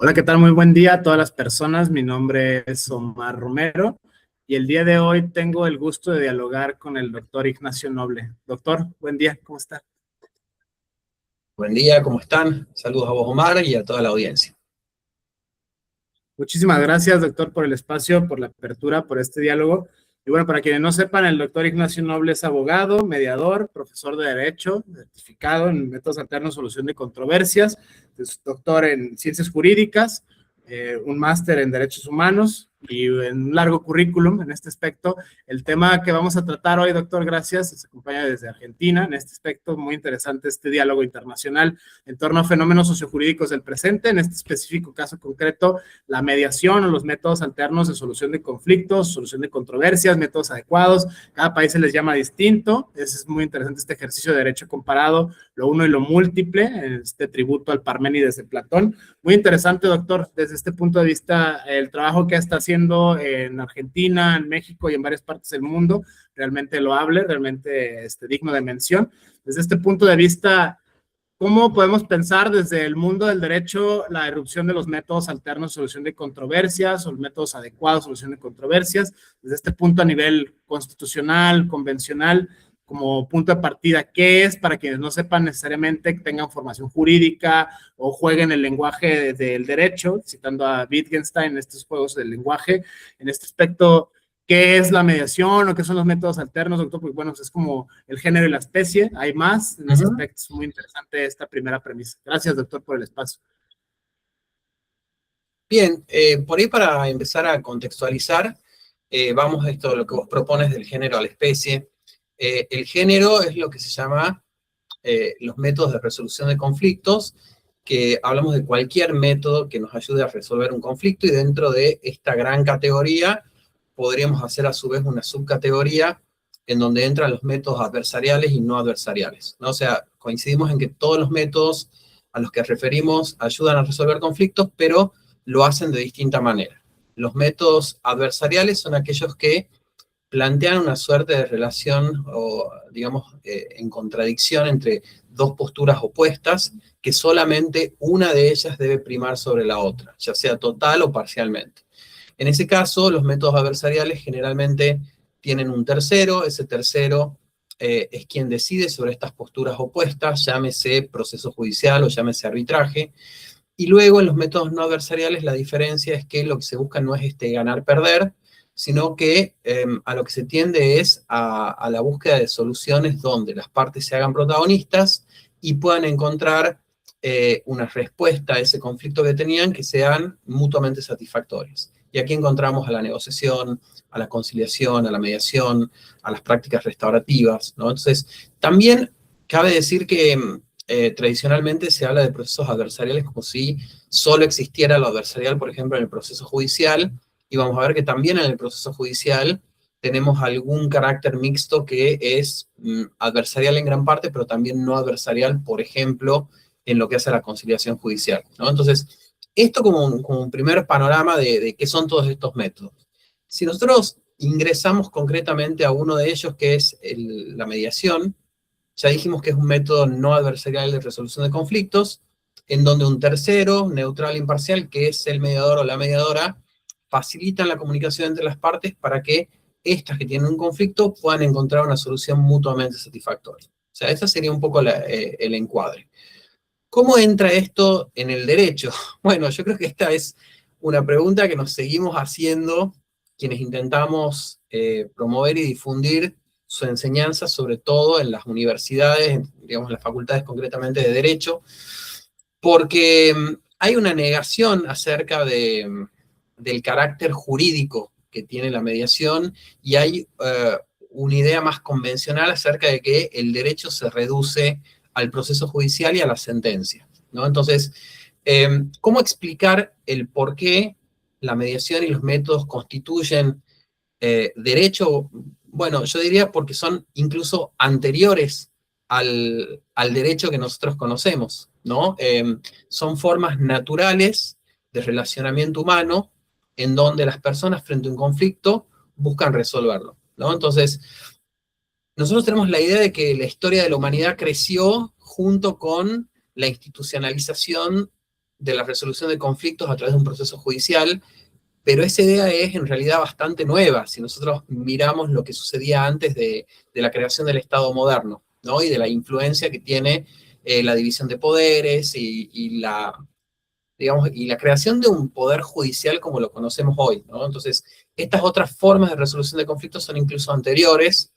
Hola, ¿qué tal? Muy buen día a todas las personas. Mi nombre es Omar Romero y el día de hoy tengo el gusto de dialogar con el doctor Ignacio Noble. Doctor, buen día, ¿cómo está? Buen día, ¿cómo están? Saludos a vos, Omar, y a toda la audiencia. Muchísimas gracias, doctor, por el espacio, por la apertura, por este diálogo. Y bueno, para quienes no sepan, el doctor Ignacio Noble es abogado, mediador, profesor de Derecho, certificado en métodos alternos, solución de controversias, es doctor en ciencias jurídicas, un máster en derechos humanos y en un largo currículum en este aspecto. El tema que vamos a tratar hoy, doctor, gracias, se acompaña desde Argentina. En este aspecto, muy interesante este diálogo internacional en torno a fenómenos sociojurídicos del presente, en este específico caso concreto, la mediación o los métodos alternos de solución de conflictos, solución de controversias, métodos adecuados. Cada país se les llama distinto. Es muy interesante este ejercicio de derecho comparado, lo uno y lo múltiple, este tributo al Parménides de Platón. Muy interesante, doctor, desde este punto de vista, el trabajo que está haciendo en Argentina, en México y en varias partes del mundo, realmente loable, realmente digno de mención. Desde este punto de vista, ¿cómo podemos pensar desde el mundo del derecho la erupción de los métodos alternos de solución de controversias o los métodos adecuados de solución de controversias? Desde este punto a nivel constitucional, convencional, como punto de partida, ¿qué es? Para quienes no sepan necesariamente que tengan formación jurídica o jueguen el lenguaje del derecho, citando a Wittgenstein en estos juegos del lenguaje. En este aspecto, ¿qué es la mediación o qué son los métodos alternos, doctor? Pues bueno, es como el género y la especie, hay más. En ese aspecto es muy interesante esta primera premisa. Gracias, doctor, por el espacio. Bien, por ahí para empezar a contextualizar, vamos a esto, lo que vos propones del género a la especie. El género es lo que se llama los métodos de resolución de conflictos, que hablamos de cualquier método que nos ayude a resolver un conflicto, y dentro de esta gran categoría podríamos hacer a su vez una subcategoría en donde entran los métodos adversariales y no adversariales, ¿no? O sea, coincidimos en que todos los métodos a los que referimos ayudan a resolver conflictos, pero lo hacen de distinta manera. Los métodos adversariales son aquellos que plantean una suerte de relación o, digamos, en contradicción entre dos posturas opuestas, que solamente una de ellas debe primar sobre la otra, ya sea total o parcialmente. En ese caso, los métodos adversariales generalmente tienen un tercero. Ese tercero es quien decide sobre estas posturas opuestas, llámese proceso judicial o llámese arbitraje. Y luego en los métodos no adversariales la diferencia es que lo que se busca no es ganar-perder, sino que a lo que se tiende es a la búsqueda de soluciones donde las partes se hagan protagonistas y puedan encontrar una respuesta a ese conflicto que tenían que sean mutuamente satisfactorias. Y aquí encontramos a la negociación, a la conciliación, a la mediación, a las prácticas restaurativas, ¿no? Entonces, también cabe decir que tradicionalmente se habla de procesos adversariales como si solo existiera lo adversarial, por ejemplo, en el proceso judicial, y vamos a ver que también en el proceso judicial tenemos algún carácter mixto que es adversarial en gran parte, pero también no adversarial, por ejemplo, en lo que hace a la conciliación judicial, ¿no? Entonces, esto como un primer panorama de qué son todos estos métodos. Si nosotros ingresamos concretamente a uno de ellos, que es la mediación, ya dijimos que es un método no adversarial de resolución de conflictos, en donde un tercero, neutral e imparcial, que es el mediador o la mediadora, facilitan la comunicación entre las partes para que estas que tienen un conflicto puedan encontrar una solución mutuamente satisfactoria. O sea, ese sería un poco el encuadre. ¿Cómo entra esto en el derecho? Bueno, yo creo que esta es una pregunta que nos seguimos haciendo quienes intentamos promover y difundir su enseñanza, sobre todo en las universidades, digamos, en las facultades concretamente de Derecho, porque hay una negación acerca del carácter jurídico que tiene la mediación, y hay una idea más convencional acerca de que el derecho se reduce al proceso judicial y a la sentencia, ¿no? Entonces, ¿cómo explicar el por qué la mediación y los métodos constituyen derecho? Bueno, yo diría porque son incluso anteriores al derecho que nosotros conocemos, ¿no? Son formas naturales de relacionamiento humano en donde las personas frente a un conflicto buscan resolverlo, ¿no? Entonces, nosotros tenemos la idea de que la historia de la humanidad creció junto con la institucionalización de la resolución de conflictos a través de un proceso judicial, pero esa idea es en realidad bastante nueva, si nosotros miramos lo que sucedía antes de la creación del Estado moderno, ¿no? Y de la influencia que tiene la división de poderes y la creación de un poder judicial como lo conocemos hoy, ¿no? Entonces, estas otras formas de resolución de conflictos son incluso anteriores,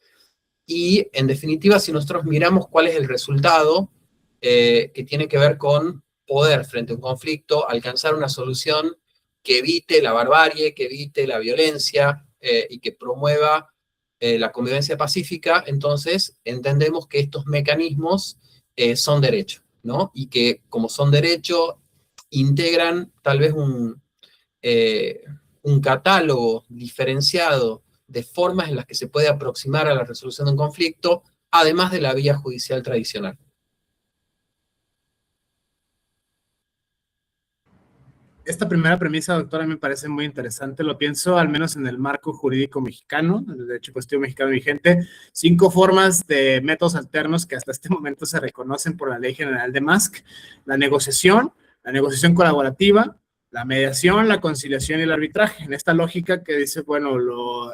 y en definitiva, si nosotros miramos cuál es el resultado, que tiene que ver con poder frente a un conflicto, alcanzar una solución que evite la barbarie, que evite la violencia, y que promueva la convivencia pacífica, entonces entendemos que estos mecanismos son derecho, ¿no? Y que como son derecho, integran tal vez un catálogo diferenciado de formas en las que se puede aproximar a la resolución de un conflicto, además de la vía judicial tradicional. Esta primera premisa, doctora, me parece muy interesante. Lo pienso al menos en el marco jurídico mexicano, el derecho positivo mexicano vigente. 5 formas de métodos alternos que hasta este momento se reconocen por la Ley General de Mask: la negociación colaborativa, la mediación, la conciliación y el arbitraje. En esta lógica que dice, bueno, lo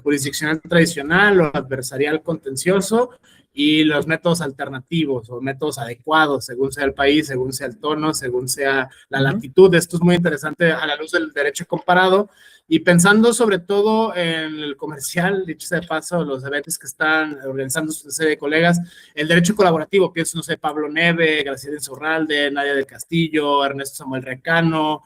jurisdiccional tradicional, lo adversarial contencioso, y los métodos alternativos o métodos adecuados, según sea el país, según sea el tono, según sea la latitud. Esto es muy interesante a la luz del derecho comparado, y pensando sobre todo en el comercial, dicho sea de paso, los eventos que están organizando una serie de colegas, el derecho colaborativo, pienso, no sé, Pablo Neve, Graciela Insaurralde, Nadia del Castillo, Ernesto Samuel Recano,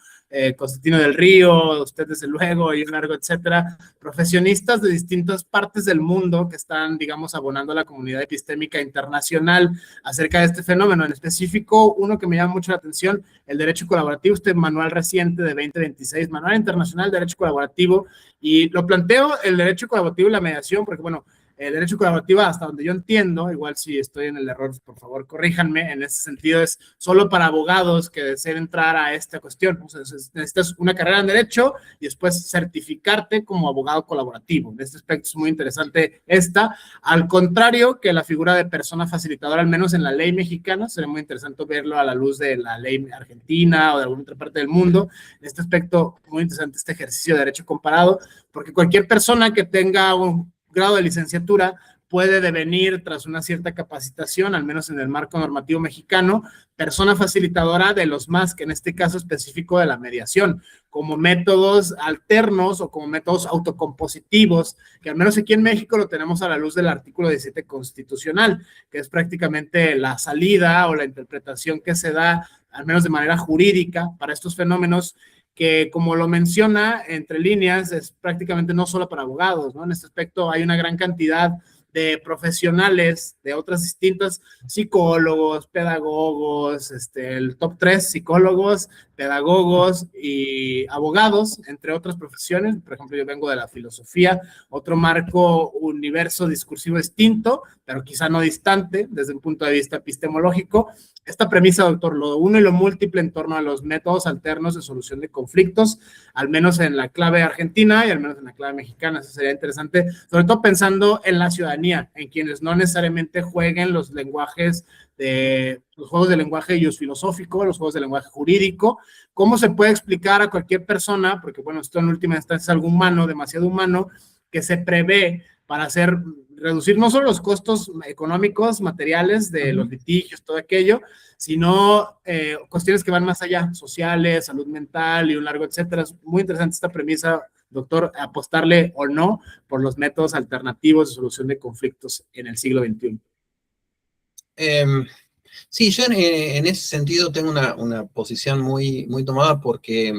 Constantino del Río, usted desde luego, y un largo etcétera, profesionistas de distintas partes del mundo que están, digamos, abonando a la comunidad epistémica internacional acerca de este fenómeno. En específico, uno que me llama mucho la atención, el derecho colaborativo, este manual reciente de 2026, Manual Internacional de Derecho Colaborativo, y lo planteo el derecho colaborativo y la mediación, porque bueno, el derecho colaborativo, hasta donde yo entiendo, igual si estoy en el error, por favor, corríjanme, en ese sentido es solo para abogados que deseen entrar a esta cuestión. O sea, necesitas una carrera en derecho y después certificarte como abogado colaborativo. En este aspecto es muy interesante esta. Al contrario que la figura de persona facilitadora, al menos en la ley mexicana, sería muy interesante verlo a la luz de la ley argentina o de alguna otra parte del mundo. En este aspecto, muy interesante este ejercicio de derecho comparado, porque cualquier persona que tenga un grado de licenciatura puede devenir, tras una cierta capacitación, al menos en el marco normativo mexicano, persona facilitadora de los más, que en este caso específico de la mediación, como métodos alternos o como métodos autocompositivos, que al menos aquí en México lo tenemos a la luz del artículo 17 constitucional, que es prácticamente la salida o la interpretación que se da, al menos de manera jurídica, para estos fenómenos, que como lo menciona entre líneas, es prácticamente no solo para abogados, ¿no? En este aspecto hay una gran cantidad de profesionales de otras distintas, psicólogos, pedagogos, el top 3, psicólogos, pedagogos y abogados, entre otras profesiones. Por ejemplo, yo vengo de la filosofía, otro marco, universo discursivo distinto, pero quizá no distante desde un punto de vista epistemológico. Esta premisa, doctor, lo uno y lo múltiple en torno a los métodos alternos de solución de conflictos, al menos en la clave argentina y al menos en la clave mexicana. Eso sería interesante, sobre todo pensando en la ciudadanía, en quienes no necesariamente jueguen los lenguajes los juegos de lenguaje filosófico, los juegos de lenguaje jurídico. ¿Cómo se puede explicar a cualquier persona, porque bueno, esto en última instancia es algo humano, demasiado humano, que se prevé para reducir no solo los costos económicos, materiales de los litigios, todo aquello, sino cuestiones que van más allá, sociales, salud mental y un largo etcétera? Es muy interesante esta premisa, doctor, apostarle o no por los métodos alternativos de solución de conflictos en el siglo XXI. Sí, yo en ese sentido tengo una posición muy, muy tomada, porque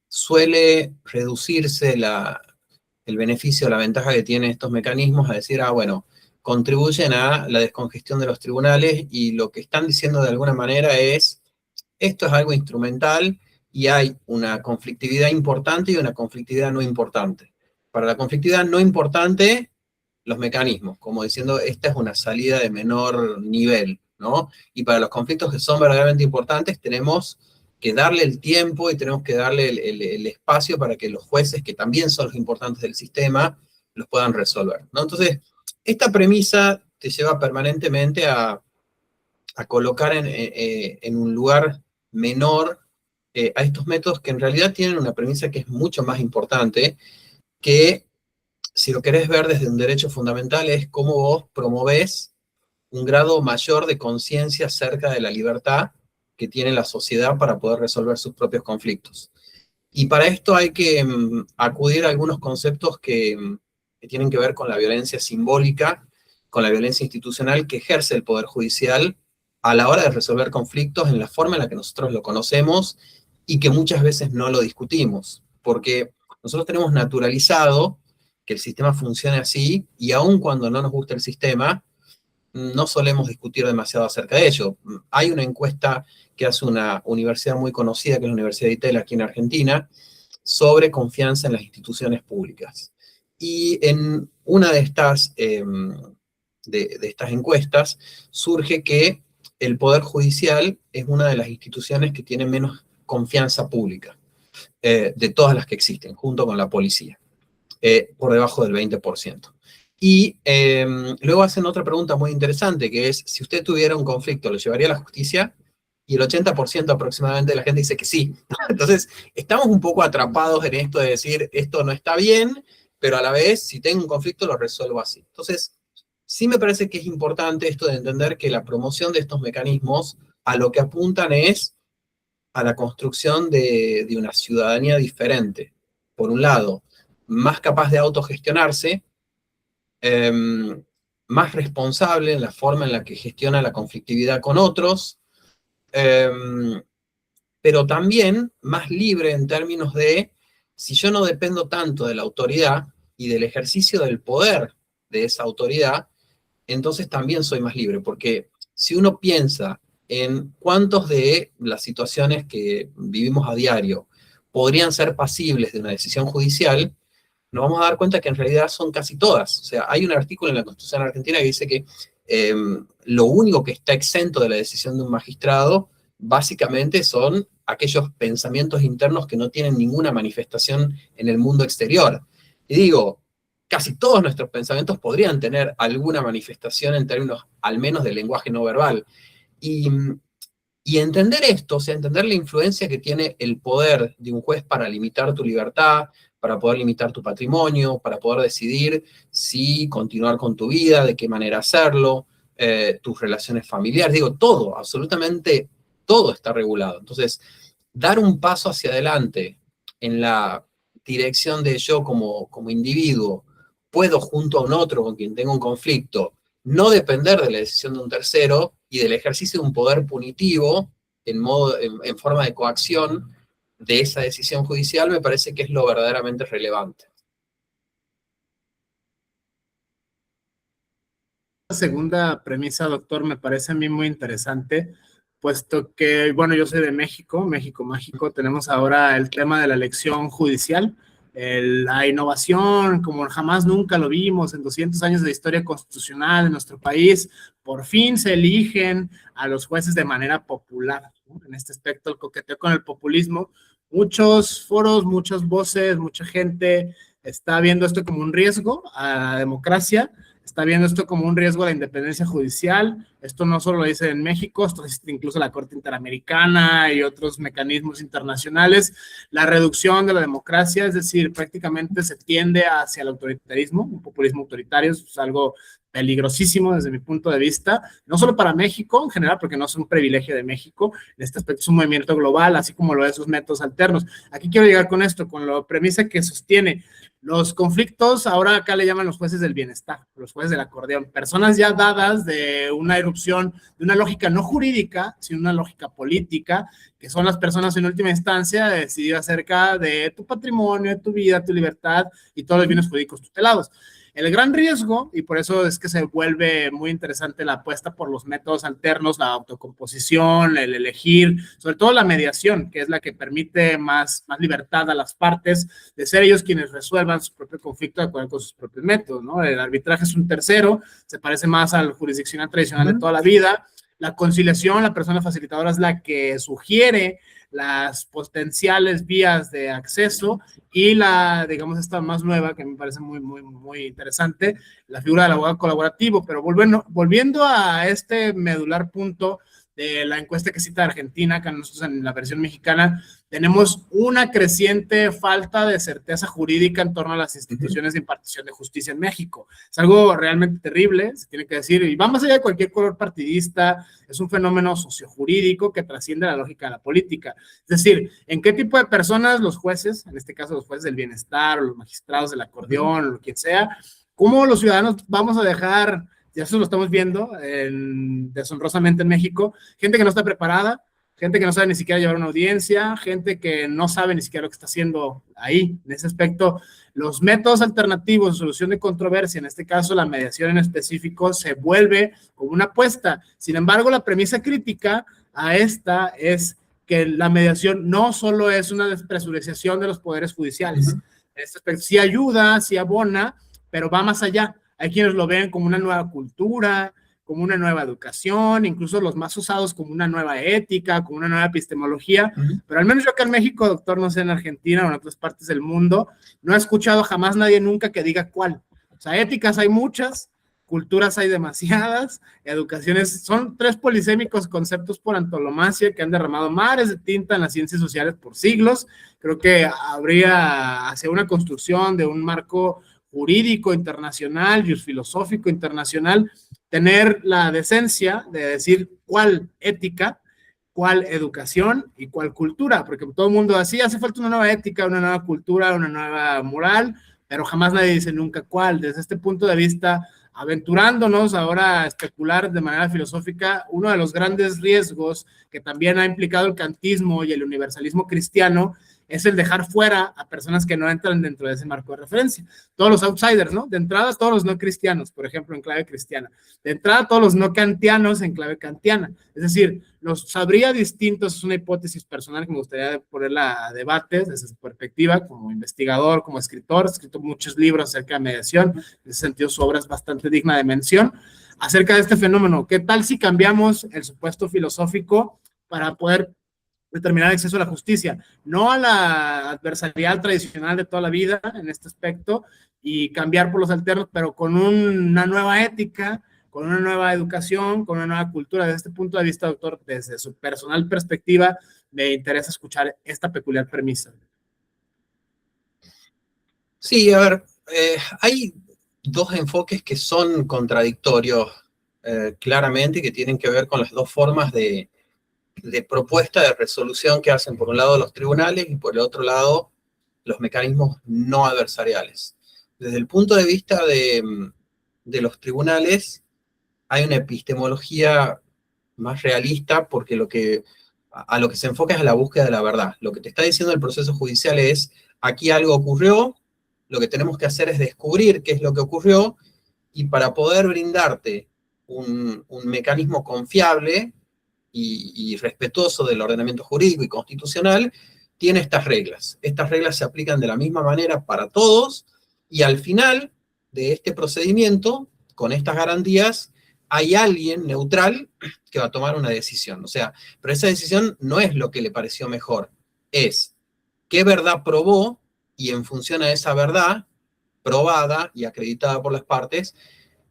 suele reducirse el beneficio, la ventaja que tienen estos mecanismos a decir, bueno, contribuyen a la descongestión de los tribunales, y lo que están diciendo de alguna manera es, esto es algo instrumental y hay una conflictividad importante y una conflictividad no importante. Para la conflictividad no importante, los mecanismos, como diciendo, esta es una salida de menor nivel, ¿no? Y para los conflictos que son verdaderamente importantes, tenemos que darle el tiempo y tenemos que darle el espacio para que los jueces, que también son los importantes del sistema, los puedan resolver, ¿no? Entonces, esta premisa te lleva permanentemente a colocar en un lugar menor a estos métodos que en realidad tienen una premisa que es mucho más importante, que si lo querés ver desde un derecho fundamental es cómo vos promovés un grado mayor de conciencia acerca de la libertad que tiene la sociedad para poder resolver sus propios conflictos. Y para esto hay que acudir a algunos conceptos que tienen que ver con la violencia simbólica, con la violencia institucional que ejerce el Poder Judicial a la hora de resolver conflictos en la forma en la que nosotros lo conocemos y que muchas veces no lo discutimos, porque nosotros tenemos naturalizado que el sistema funcione así, y aun cuando no nos gusta el sistema, no solemos discutir demasiado acerca de ello. Hay una encuesta que hace una universidad muy conocida, que es la Universidad de ITEL aquí en Argentina, sobre confianza en las instituciones públicas. Y en una de estas, de estas encuestas surge que el Poder Judicial es una de las instituciones que tiene menos confianza pública de todas las que existen, junto con la policía, por debajo del 20%. Y luego hacen otra pregunta muy interesante, que es, si usted tuviera un conflicto, ¿lo llevaría a la justicia? Y el 80% aproximadamente de la gente dice que sí. Entonces, estamos un poco atrapados en esto de decir, esto no está bien, pero a la vez, si tengo un conflicto, lo resuelvo así. Entonces, sí me parece que es importante esto de entender que la promoción de estos mecanismos a lo que apuntan es a la construcción de una ciudadanía diferente. Por un lado, más capaz de autogestionarse, más responsable en la forma en la que gestiona la conflictividad con otros, pero también más libre en términos de, si yo no dependo tanto de la autoridad y del ejercicio del poder de esa autoridad, entonces también soy más libre, porque si uno piensa en cuántos de las situaciones que vivimos a diario podrían ser pasibles de una decisión judicial, nos vamos a dar cuenta que en realidad son casi todas. O sea, hay un artículo en la Constitución argentina que dice que lo único que está exento de la decisión de un magistrado básicamente son aquellos pensamientos internos que no tienen ninguna manifestación en el mundo exterior. Y digo, casi todos nuestros pensamientos podrían tener alguna manifestación en términos al menos del lenguaje no verbal. Y, y entender esto, o sea, entender la influencia que tiene el poder de un juez para limitar tu libertad, para poder limitar tu patrimonio, para poder decidir si continuar con tu vida, de qué manera hacerlo, tus relaciones familiares, digo, todo, absolutamente todo está regulado. Entonces, dar un paso hacia adelante en la dirección de yo como individuo, puedo junto a un otro con quien tengo un conflicto, no depender de la decisión de un tercero y del ejercicio de un poder punitivo en forma de coacción de esa decisión judicial, me parece que es lo verdaderamente relevante. La segunda premisa, doctor, me parece a mí muy interesante, puesto que, bueno, yo soy de México, México Mágico, tenemos ahora el tema de la elección judicial, la innovación, como jamás nunca lo vimos en 200 años de historia constitucional de nuestro país, por fin se eligen a los jueces de manera popular, ¿no? En este aspecto, el coqueteo con el populismo, muchos foros, muchas voces, mucha gente está viendo esto como un riesgo a la democracia, está viendo esto como un riesgo a la independencia judicial. Esto no solo lo dice en México, esto existe incluso la Corte Interamericana y otros mecanismos internacionales. La reducción de la democracia, es decir, prácticamente se tiende hacia el autoritarismo, un populismo autoritario, es algo peligrosísimo desde mi punto de vista, no solo para México en general, porque no es un privilegio de México, en este aspecto es un movimiento global, así como lo de sus métodos alternos. Aquí quiero llegar con esto, con la premisa que sostiene los conflictos, ahora acá le llaman los jueces del bienestar, los jueces del acordeón, personas ya dadas de una irrupción, de una lógica no jurídica, sino una lógica política, que son las personas en última instancia de decidir acerca de tu patrimonio, de tu vida, tu libertad y todos los bienes jurídicos tutelados. El gran riesgo, y por eso es que se vuelve muy interesante la apuesta por los métodos alternos, la autocomposición, el elegir, sobre todo la mediación, que es la que permite más libertad a las partes de ser ellos quienes resuelvan su propio conflicto de acuerdo con sus propios métodos, ¿no? El arbitraje es un tercero, se parece más al jurisdiccional tradicional de toda la vida. La conciliación, la persona facilitadora es la que sugiere las potenciales vías de acceso y la, digamos, esta más nueva que me parece muy interesante, la figura del abogado colaborativo. Pero volviendo a este medular punto de la encuesta que cita Argentina, acá nosotros en la versión mexicana, tenemos una creciente falta de certeza jurídica en torno a las instituciones de impartición de justicia en México. Es algo realmente terrible, se tiene que decir, y va más allá de cualquier color partidista, es un fenómeno sociojurídico que trasciende la lógica de la política. Es decir, ¿en qué tipo de personas los jueces, en este caso los jueces del bienestar, o los magistrados del acordeón, o quien sea, cómo los ciudadanos vamos a dejar, ya eso lo estamos viendo deshonrosamente en México, gente que no está preparada, gente que no sabe ni siquiera llevar una audiencia, gente que no sabe ni siquiera lo que está haciendo ahí. En ese aspecto, los métodos alternativos de solución de controversia, en este caso la mediación en específico, se vuelve como una apuesta. Sin embargo, la premisa crítica a esta es que la mediación no solo es una despresurización de los poderes judiciales. En este aspecto sí ayuda, sí abona, pero va más allá. Hay quienes lo ven como una nueva cultura, como una nueva educación, incluso los más usados como una nueva ética, como una nueva epistemología, pero al menos yo acá en México, doctor, no sé en Argentina o en otras partes del mundo, no he escuchado jamás nadie nunca que diga cuál. O sea, éticas hay muchas, culturas hay demasiadas, educaciones, son 3 polisémicos conceptos por antonomasia que han derramado mares de tinta en las ciencias sociales por siglos. Creo que habría hacia una construcción de un marco jurídico internacional, filosófico internacional, tener la decencia de decir cuál ética, cuál educación y cuál cultura, porque todo el mundo así hace falta una nueva ética, una nueva cultura, una nueva moral, pero jamás nadie dice nunca cuál. Desde este punto de vista, aventurándonos ahora a especular de manera filosófica, uno de los grandes riesgos que también ha implicado el kantismo y el universalismo cristiano es el dejar fuera a personas que no entran dentro de ese marco de referencia. Todos los outsiders, ¿no? De entrada, todos los no cristianos, por ejemplo, en clave cristiana. De entrada, todos los no kantianos en clave kantiana. Es decir, los sabría distintos, es una hipótesis personal que me gustaría ponerla a debate desde su perspectiva, como investigador, como escritor, he escrito muchos libros acerca de mediación, en ese sentido su obra es bastante digna de mención, acerca de este fenómeno. ¿Qué tal si cambiamos el supuesto filosófico para poder determinar el acceso a la justicia, no a la adversarial tradicional de toda la vida en este aspecto y cambiar por los alternos, pero con una nueva ética, con una nueva educación, con una nueva cultura? Desde este punto de vista, doctor, desde su personal perspectiva, me interesa escuchar esta peculiar premisa. Sí, a ver, hay 2 enfoques que son contradictorios claramente y que tienen que ver con las 2 formas de propuesta de resolución que hacen por un lado los tribunales y por el otro lado los mecanismos no adversariales. Desde el punto de vista de los tribunales hay una epistemología más realista porque a lo que se enfoca es a la búsqueda de la verdad. Lo que te está diciendo el proceso judicial es, aquí algo ocurrió, lo que tenemos que hacer es descubrir qué es lo que ocurrió y para poder brindarte un mecanismo confiable y respetuoso del ordenamiento jurídico y constitucional, tiene estas reglas. Estas reglas se aplican de la misma manera para todos y al final de este procedimiento, con estas garantías, hay alguien neutral que va a tomar una decisión. O sea, pero esa decisión no es lo que le pareció mejor, es qué verdad probó y en función a esa verdad probada y acreditada por las partes,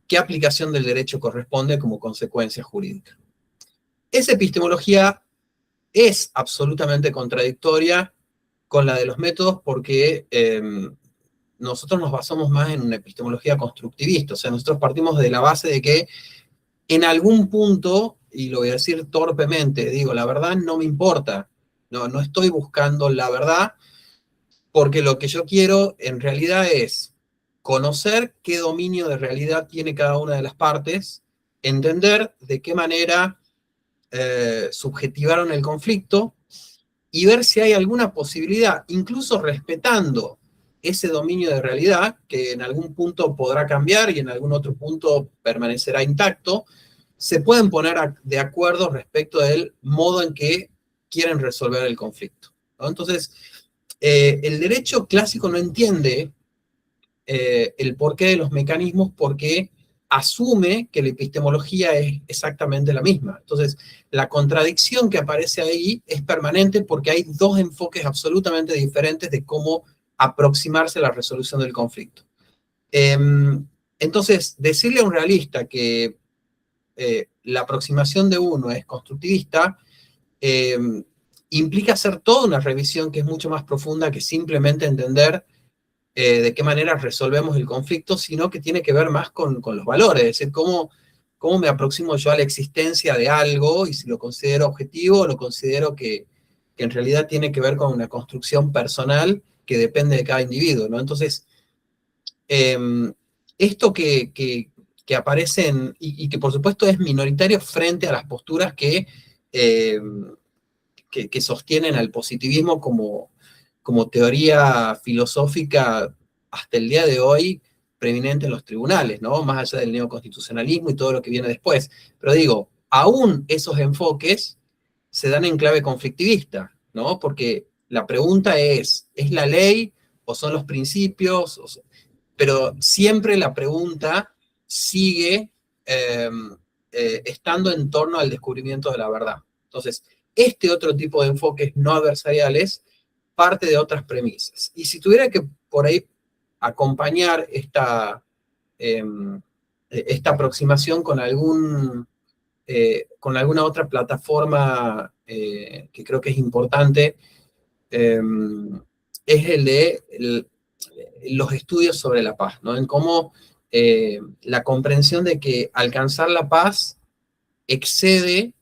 qué aplicación del derecho corresponde como consecuencia jurídica. Esa epistemología es absolutamente contradictoria con la de los métodos porque nosotros nos basamos más en una epistemología constructivista, o sea, nosotros partimos de la base de que en algún punto, y lo voy a decir torpemente, digo, la verdad no me importa, no estoy buscando la verdad, porque lo que yo quiero en realidad es conocer qué dominio de realidad tiene cada una de las partes, entender de qué manera subjetivaron el conflicto y ver si hay alguna posibilidad, incluso respetando ese dominio de realidad, que en algún punto podrá cambiar y en algún otro punto permanecerá intacto, se pueden poner de acuerdo respecto del modo en que quieren resolver el conflicto, ¿no? Entonces, el derecho clásico no entiende el porqué de los mecanismos porque asume que la epistemología es exactamente la misma. Entonces, la contradicción que aparece ahí es permanente porque hay 2 enfoques absolutamente diferentes de cómo aproximarse a la resolución del conflicto. Entonces, decirle a un realista que la aproximación de uno es constructivista, implica hacer toda una revisión que es mucho más profunda que simplemente entender de qué manera resolvemos el conflicto, sino que tiene que ver más con los valores, es decir, cómo me aproximo yo a la existencia de algo y si lo considero objetivo o lo considero que en realidad tiene que ver con una construcción personal que depende de cada individuo, ¿no? Entonces, esto que aparece y que por supuesto es minoritario frente a las posturas que sostienen al positivismo como teoría filosófica hasta el día de hoy preeminente en los tribunales, ¿no? Más allá del neoconstitucionalismo y todo lo que viene después. Pero digo, aún esos enfoques se dan en clave conflictivista, ¿no? Porque la pregunta ¿es la ley o son los principios? Pero siempre la pregunta sigue estando en torno al descubrimiento de la verdad. Entonces, este otro tipo de enfoques no adversariales parte de otras premisas. Y si tuviera que por ahí acompañar esta aproximación con alguna otra plataforma que creo que es importante, es el de los estudios sobre la paz, ¿no? En cómo la comprensión de que alcanzar la paz excede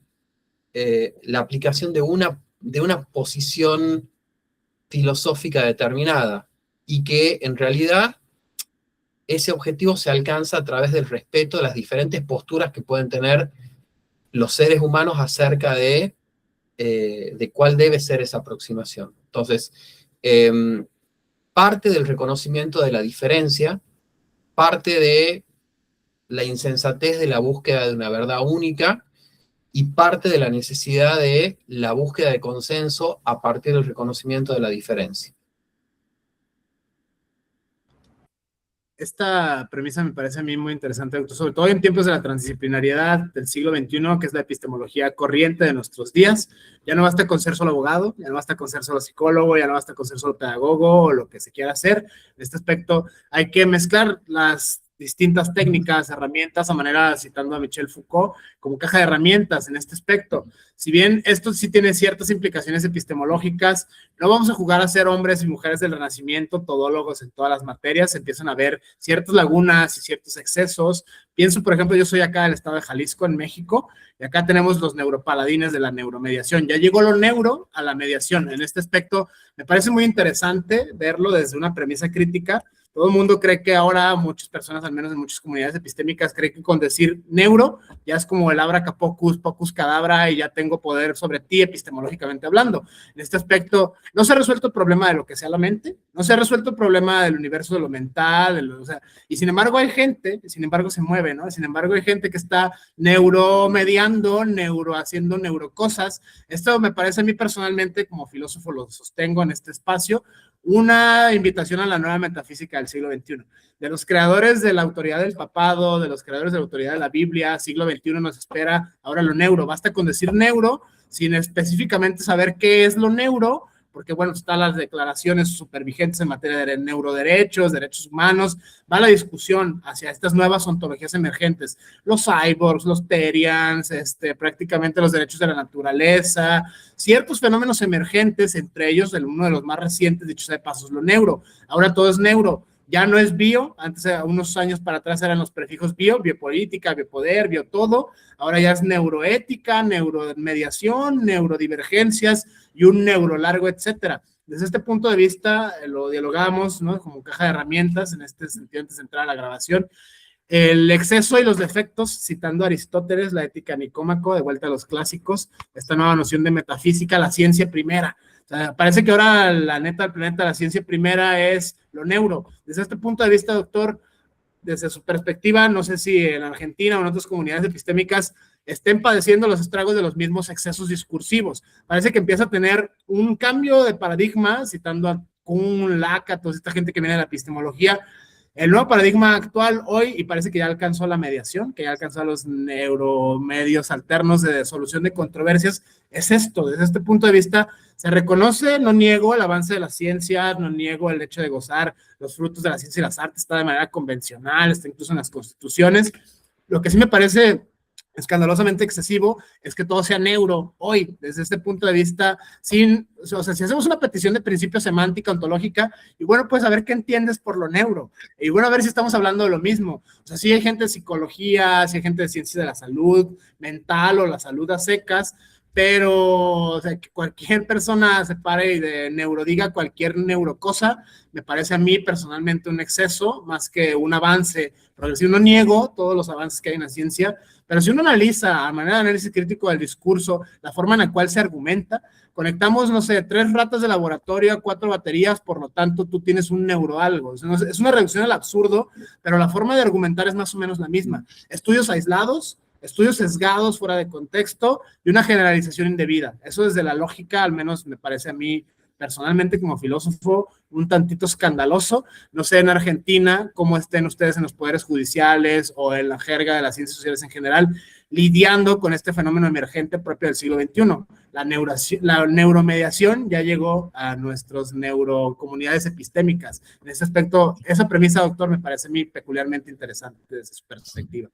la aplicación de una posición filosófica determinada y que en realidad ese objetivo se alcanza a través del respeto de las diferentes posturas que pueden tener los seres humanos acerca de cuál debe ser esa aproximación. Entonces, parte del reconocimiento de la diferencia, parte de la insensatez de la búsqueda de una verdad única y parte de la necesidad de la búsqueda de consenso a partir del reconocimiento de la diferencia. Esta premisa me parece a mí muy interesante, doctor, sobre todo en tiempos de la transdisciplinariedad del siglo XXI, que es la epistemología corriente de nuestros días. Ya no basta con ser solo abogado, ya no basta con ser solo psicólogo, ya no basta con ser solo pedagogo o lo que se quiera hacer. En este aspecto hay que mezclar las distintas técnicas, herramientas, a manera, citando a Michel Foucault, como caja de herramientas en este aspecto. Si bien esto sí tiene ciertas implicaciones epistemológicas, no vamos a jugar a ser hombres y mujeres del Renacimiento, todólogos en todas las materias, empiezan a haber ciertas lagunas y ciertos excesos. Pienso, por ejemplo, yo soy acá del estado de Jalisco, en México, y acá tenemos los neuropaladines de la neuromediación. Ya llegó lo neuro a la mediación. En este aspecto, me parece muy interesante verlo desde una premisa crítica. Todo el mundo cree que ahora, muchas personas, al menos en muchas comunidades epistémicas, creen que con decir neuro ya es como el abracapocus, pocus cadabra, y ya tengo poder sobre ti epistemológicamente hablando. En este aspecto, no se ha resuelto el problema de lo que sea la mente, no se ha resuelto el problema del universo de lo mental, o sea, y sin embargo hay gente, sin embargo se mueve, ¿no? Sin embargo hay gente que está neuromediando, haciendo neurocosas. Esto me parece a mí personalmente, como filósofo lo sostengo en este espacio, una invitación a la nueva metafísica del siglo XXI. De los creadores de la autoridad del papado, de los creadores de la autoridad de la Biblia, siglo XXI nos espera ahora lo neuro. Basta con decir neuro, sin específicamente saber qué es lo neuro, porque bueno, están las declaraciones súper vigentes en materia de neuroderechos, derechos humanos, va la discusión hacia estas nuevas ontologías emergentes, los cyborgs, los terians, prácticamente los derechos de la naturaleza, ciertos fenómenos emergentes, entre ellos uno de los más recientes, dicho sea de pasos, lo neuro. Ahora todo es neuro, ya no es bio, antes, unos años para atrás eran los prefijos bio, biopolítica, biopoder, biotodo, ahora ya es neuroética, neuromediación, neurodivergencias y un neurolargo, etcétera. Desde este punto de vista, lo dialogamos, ¿no? Como caja de herramientas, en este sentido, antes de entrar a la grabación. El exceso y los defectos, citando a Aristóteles, la ética Nicómaco, de vuelta a los clásicos, esta nueva noción de metafísica, la ciencia primera. O sea, parece que ahora la neta del planeta, la ciencia primera es lo neuro. Desde este punto de vista, doctor, desde su perspectiva, no sé si en Argentina o en otras comunidades epistémicas estén padeciendo los estragos de los mismos excesos discursivos. Parece que empieza a tener un cambio de paradigma, citando a Kuhn, Lacan, toda esta gente que viene de la epistemología. El nuevo paradigma actual hoy, y parece que ya alcanzó la mediación, que ya alcanzó a los neuromedios alternos de solución de controversias, es esto. Desde este punto de vista, se reconoce, no niego el avance de la ciencia, no niego el hecho de gozar los frutos de la ciencia y las artes, está de manera convencional, está incluso en las constituciones. Lo que sí me parece escandalosamente excesivo es que todo sea neuro hoy, desde este punto de vista, o sea, si hacemos una petición de principio semántica, ontológica, y bueno, pues a ver qué entiendes por lo neuro, y bueno, a ver si estamos hablando de lo mismo. O sea, si hay gente de psicología, si hay gente de ciencias de la salud mental o la salud a secas, pero o sea, que cualquier persona se pare y de neuro diga cualquier neurocosa, me parece a mí personalmente un exceso más que un avance progresivo. No niego todos los avances que hay en la ciencia, pero si uno analiza a manera de análisis crítico del discurso, la forma en la cual se argumenta, conectamos, no sé, 3 ratas de laboratorio a 4 baterías, por lo tanto tú tienes un neuroalgo. Es una reducción al absurdo, pero la forma de argumentar es más o menos la misma. Estudios aislados, estudios sesgados fuera de contexto y una generalización indebida. Eso desde la lógica, al menos me parece a mí personalmente como filósofo, un tantito escandaloso. No sé en Argentina cómo estén ustedes en los poderes judiciales o en la jerga de las ciencias sociales en general, lidiando con este fenómeno emergente propio del siglo XXI. La neuromediación ya llegó a nuestras neurocomunidades epistémicas. En ese aspecto, esa premisa, doctor, me parece a mí peculiarmente interesante desde su perspectiva.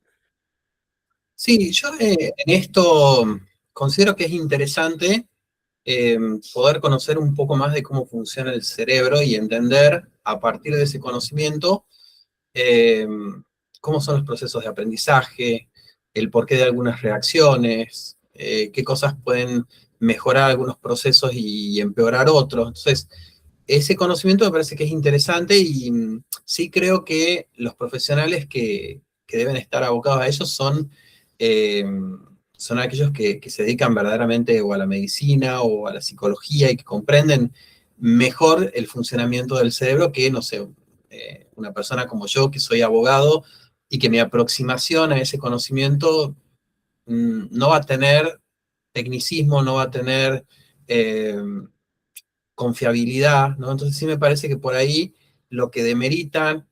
Sí, yo en esto considero que es interesante poder conocer un poco más de cómo funciona el cerebro y entender a partir de ese conocimiento cómo son los procesos de aprendizaje, el porqué de algunas reacciones, qué cosas pueden mejorar algunos procesos y empeorar otros. Entonces, ese conocimiento me parece que es interesante y sí creo que los profesionales que deben estar abocados a ellos son aquellos que se dedican verdaderamente o a la medicina o a la psicología y que comprenden mejor el funcionamiento del cerebro que, no sé, una persona como yo, que soy abogado, y que mi aproximación a ese conocimiento no va a tener tecnicismo, no va a tener confiabilidad, ¿no? Entonces sí me parece que por ahí lo que demeritan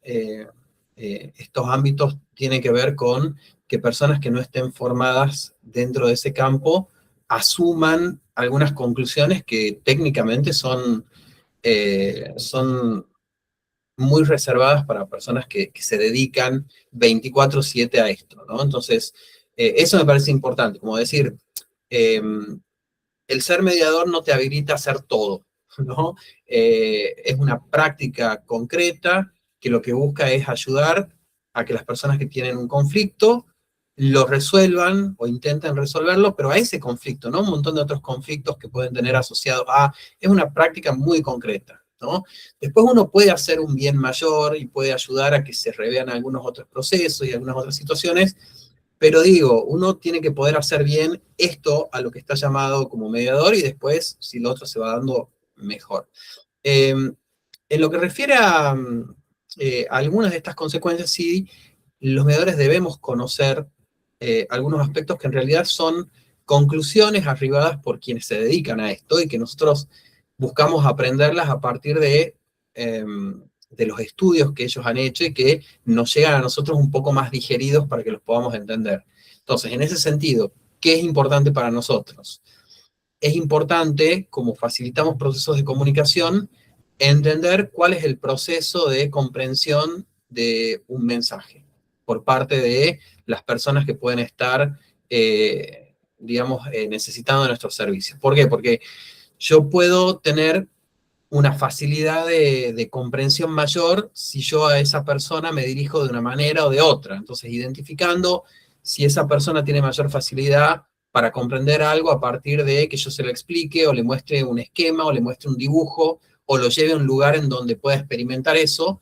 estos ámbitos tiene que ver con que personas que no estén formadas dentro de ese campo asuman algunas conclusiones que técnicamente son muy reservadas para personas que se dedican 24/7 a esto, ¿no? Entonces, eso me parece importante, como decir, el ser mediador no te habilita a hacer todo, ¿no? Es una práctica concreta que lo que busca es ayudar a que las personas que tienen un conflicto lo resuelvan o intenten resolverlo, pero a ese conflicto, ¿no? Un montón de otros conflictos que pueden tener asociados a... Es una práctica muy concreta, ¿no? Después uno puede hacer un bien mayor y puede ayudar a que se revean algunos otros procesos y algunas otras situaciones, pero digo, uno tiene que poder hacer bien esto a lo que está llamado como mediador y después, si lo otro se va dando, mejor. En lo que refiere a algunas de estas consecuencias, sí, los mediadores debemos conocer algunos aspectos que en realidad son conclusiones arribadas por quienes se dedican a esto y que nosotros buscamos aprenderlas a partir de los estudios que ellos han hecho y que nos llegan a nosotros un poco más digeridos para que los podamos entender. Entonces, en ese sentido, ¿qué es importante para nosotros? Es importante, como facilitamos procesos de comunicación, entender cuál es el proceso de comprensión de un mensaje por parte de las personas que pueden estar, digamos, necesitando de nuestros servicios. ¿Por qué? Porque yo puedo tener una facilidad de comprensión mayor si yo a esa persona me dirijo de una manera o de otra. Entonces, identificando si esa persona tiene mayor facilidad para comprender algo a partir de que yo se lo explique o le muestre un esquema o le muestre un dibujo o lo lleve a un lugar en donde pueda experimentar eso,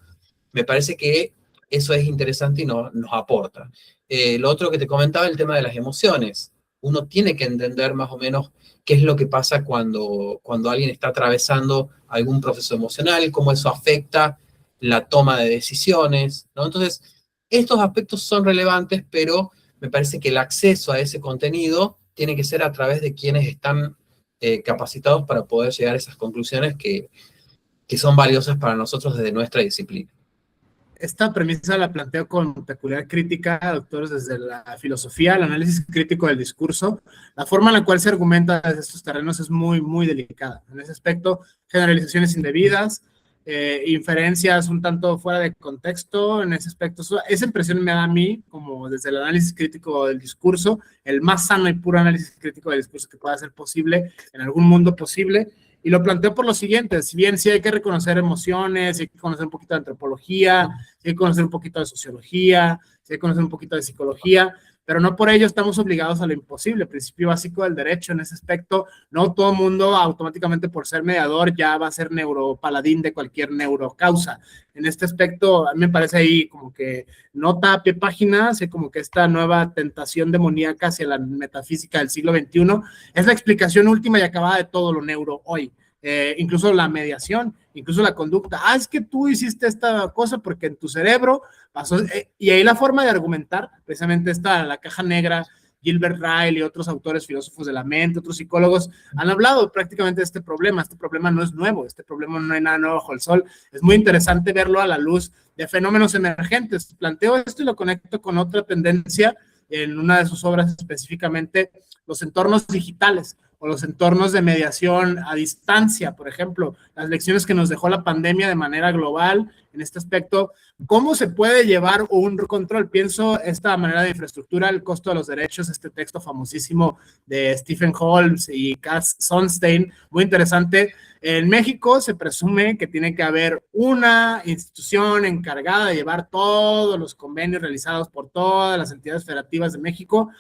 me parece que eso es interesante y nos aporta. Lo otro que te comentaba, el tema de las emociones. Uno tiene que entender más o menos qué es lo que pasa cuando alguien está atravesando algún proceso emocional, cómo eso afecta la toma de decisiones, ¿no? Entonces, estos aspectos son relevantes, pero me parece que el acceso a ese contenido tiene que ser a través de quienes están capacitados para poder llegar a esas conclusiones que son valiosas para nosotros desde nuestra disciplina. Esta premisa la planteo con peculiar crítica, doctores, desde la filosofía, el análisis crítico del discurso. La forma en la cual se argumenta desde estos terrenos es muy, muy delicada. En ese aspecto, generalizaciones indebidas, inferencias un tanto fuera de contexto en ese aspecto. Esa impresión me da a mí, como desde el análisis crítico del discurso, el más sano y puro análisis crítico del discurso que pueda ser posible en algún mundo posible. Y lo planteo por lo siguiente: si bien sí hay que reconocer emociones, sí hay que conocer un poquito de antropología, sí hay que conocer un poquito de sociología, sí hay que conocer un poquito de psicología, pero no por ello estamos obligados a lo imposible. El principio básico del derecho en ese aspecto, no todo mundo automáticamente por ser mediador ya va a ser neuropaladín de cualquier neurocausa. En este aspecto, a mí me parece ahí como que nota a pie página, así como que esta nueva tentación demoníaca hacia la metafísica del siglo XXI es la explicación última y acabada de todo lo neuro hoy. Incluso la mediación, incluso la conducta. Es que tú hiciste esta cosa porque en tu cerebro pasó, y ahí la forma de argumentar, precisamente está la caja negra. Gilbert Ryle y otros autores filósofos de la mente, otros psicólogos, han hablado prácticamente de este problema. Este problema no es nuevo, este problema no hay nada nuevo bajo el sol. Es muy interesante verlo a la luz de fenómenos emergentes. Planteo esto y lo conecto con otra tendencia en una de sus obras, específicamente los entornos digitales o los entornos de mediación a distancia, por ejemplo, las lecciones que nos dejó la pandemia de manera global en este aspecto. ¿Cómo se puede llevar un control? Pienso esta manera de infraestructura, el costo de los derechos, este texto famosísimo de Stephen Holmes y Cass Sunstein, muy interesante. En México se presume que tiene que haber una institución encargada de llevar todos los convenios realizados por todas las entidades federativas de México.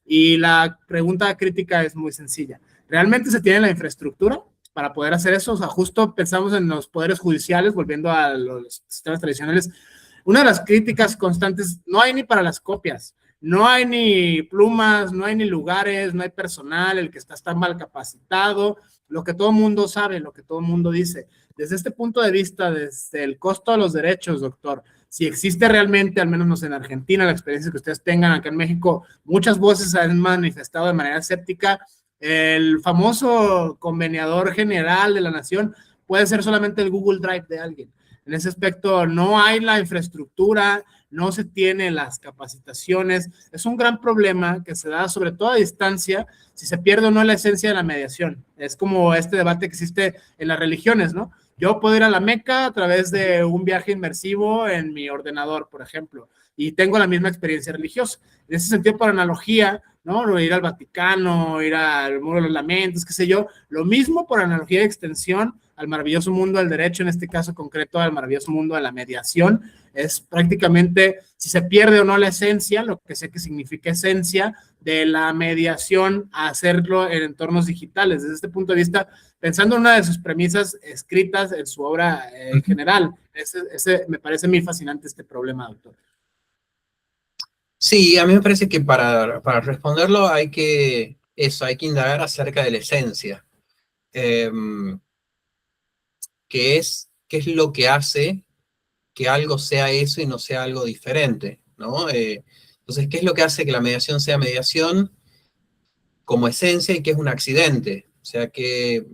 Y la pregunta crítica es muy sencilla: ¿realmente se tiene la infraestructura para poder hacer eso? O sea, justo pensamos en los poderes judiciales, volviendo a los sistemas tradicionales. Una de las críticas constantes: no hay ni para las copias, no hay ni plumas, no hay ni lugares, no hay personal, el que está mal capacitado, lo que todo el mundo sabe, lo que todo el mundo dice. Desde este punto de vista, desde el costo de los derechos, doctor, si existe realmente, al menos en Argentina, la experiencia que ustedes tengan acá en México, muchas voces han manifestado de manera escéptica. El famoso conveniador general de la nación puede ser solamente el Google Drive de alguien. En ese aspecto no hay la infraestructura, no se tienen las capacitaciones. Es un gran problema que se da sobre todo a distancia, si se pierde o no la esencia de la mediación. Es como este debate que existe en las religiones, ¿no? Yo puedo ir a la Meca a través de un viaje inmersivo en mi ordenador, por ejemplo, y tengo la misma experiencia religiosa. En ese sentido, por analogía, ¿no? Ir al Vaticano, ir al Muro de los Lamentos, qué sé yo, lo mismo por analogía de extensión al maravilloso mundo del derecho, en este caso concreto al maravilloso mundo de la mediación. Es prácticamente, si se pierde o no la esencia, lo que sé que significa esencia de la mediación, a hacerlo en entornos digitales. Desde este punto de vista, pensando en una de sus premisas escritas en su obra en general, ese me parece muy fascinante este problema, doctor. Sí, a mí me parece que para responderlo hay que indagar acerca de la esencia. ¿Qué es lo que hace que algo sea eso y no sea algo diferente, ¿no? Entonces, ¿qué es lo que hace que la mediación sea mediación como esencia y que es un accidente? O sea, que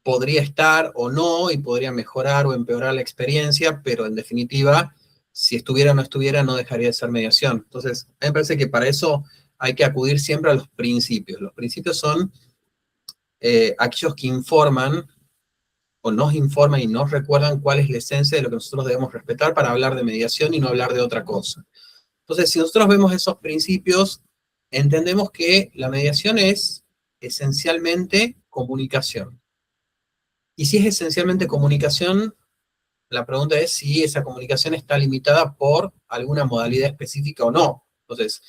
podría estar o no y podría mejorar o empeorar la experiencia, pero en definitiva, si estuviera o no estuviera, no dejaría de ser mediación. Entonces, a mí me parece que para eso hay que acudir siempre a los principios. Los principios son aquellos que informan o nos informan y nos recuerdan cuál es la esencia de lo que nosotros debemos respetar para hablar de mediación y no hablar de otra cosa. Entonces, si nosotros vemos esos principios, entendemos que la mediación es esencialmente comunicación. Y si es esencialmente comunicación, la pregunta es si esa comunicación está limitada por alguna modalidad específica o no. Entonces,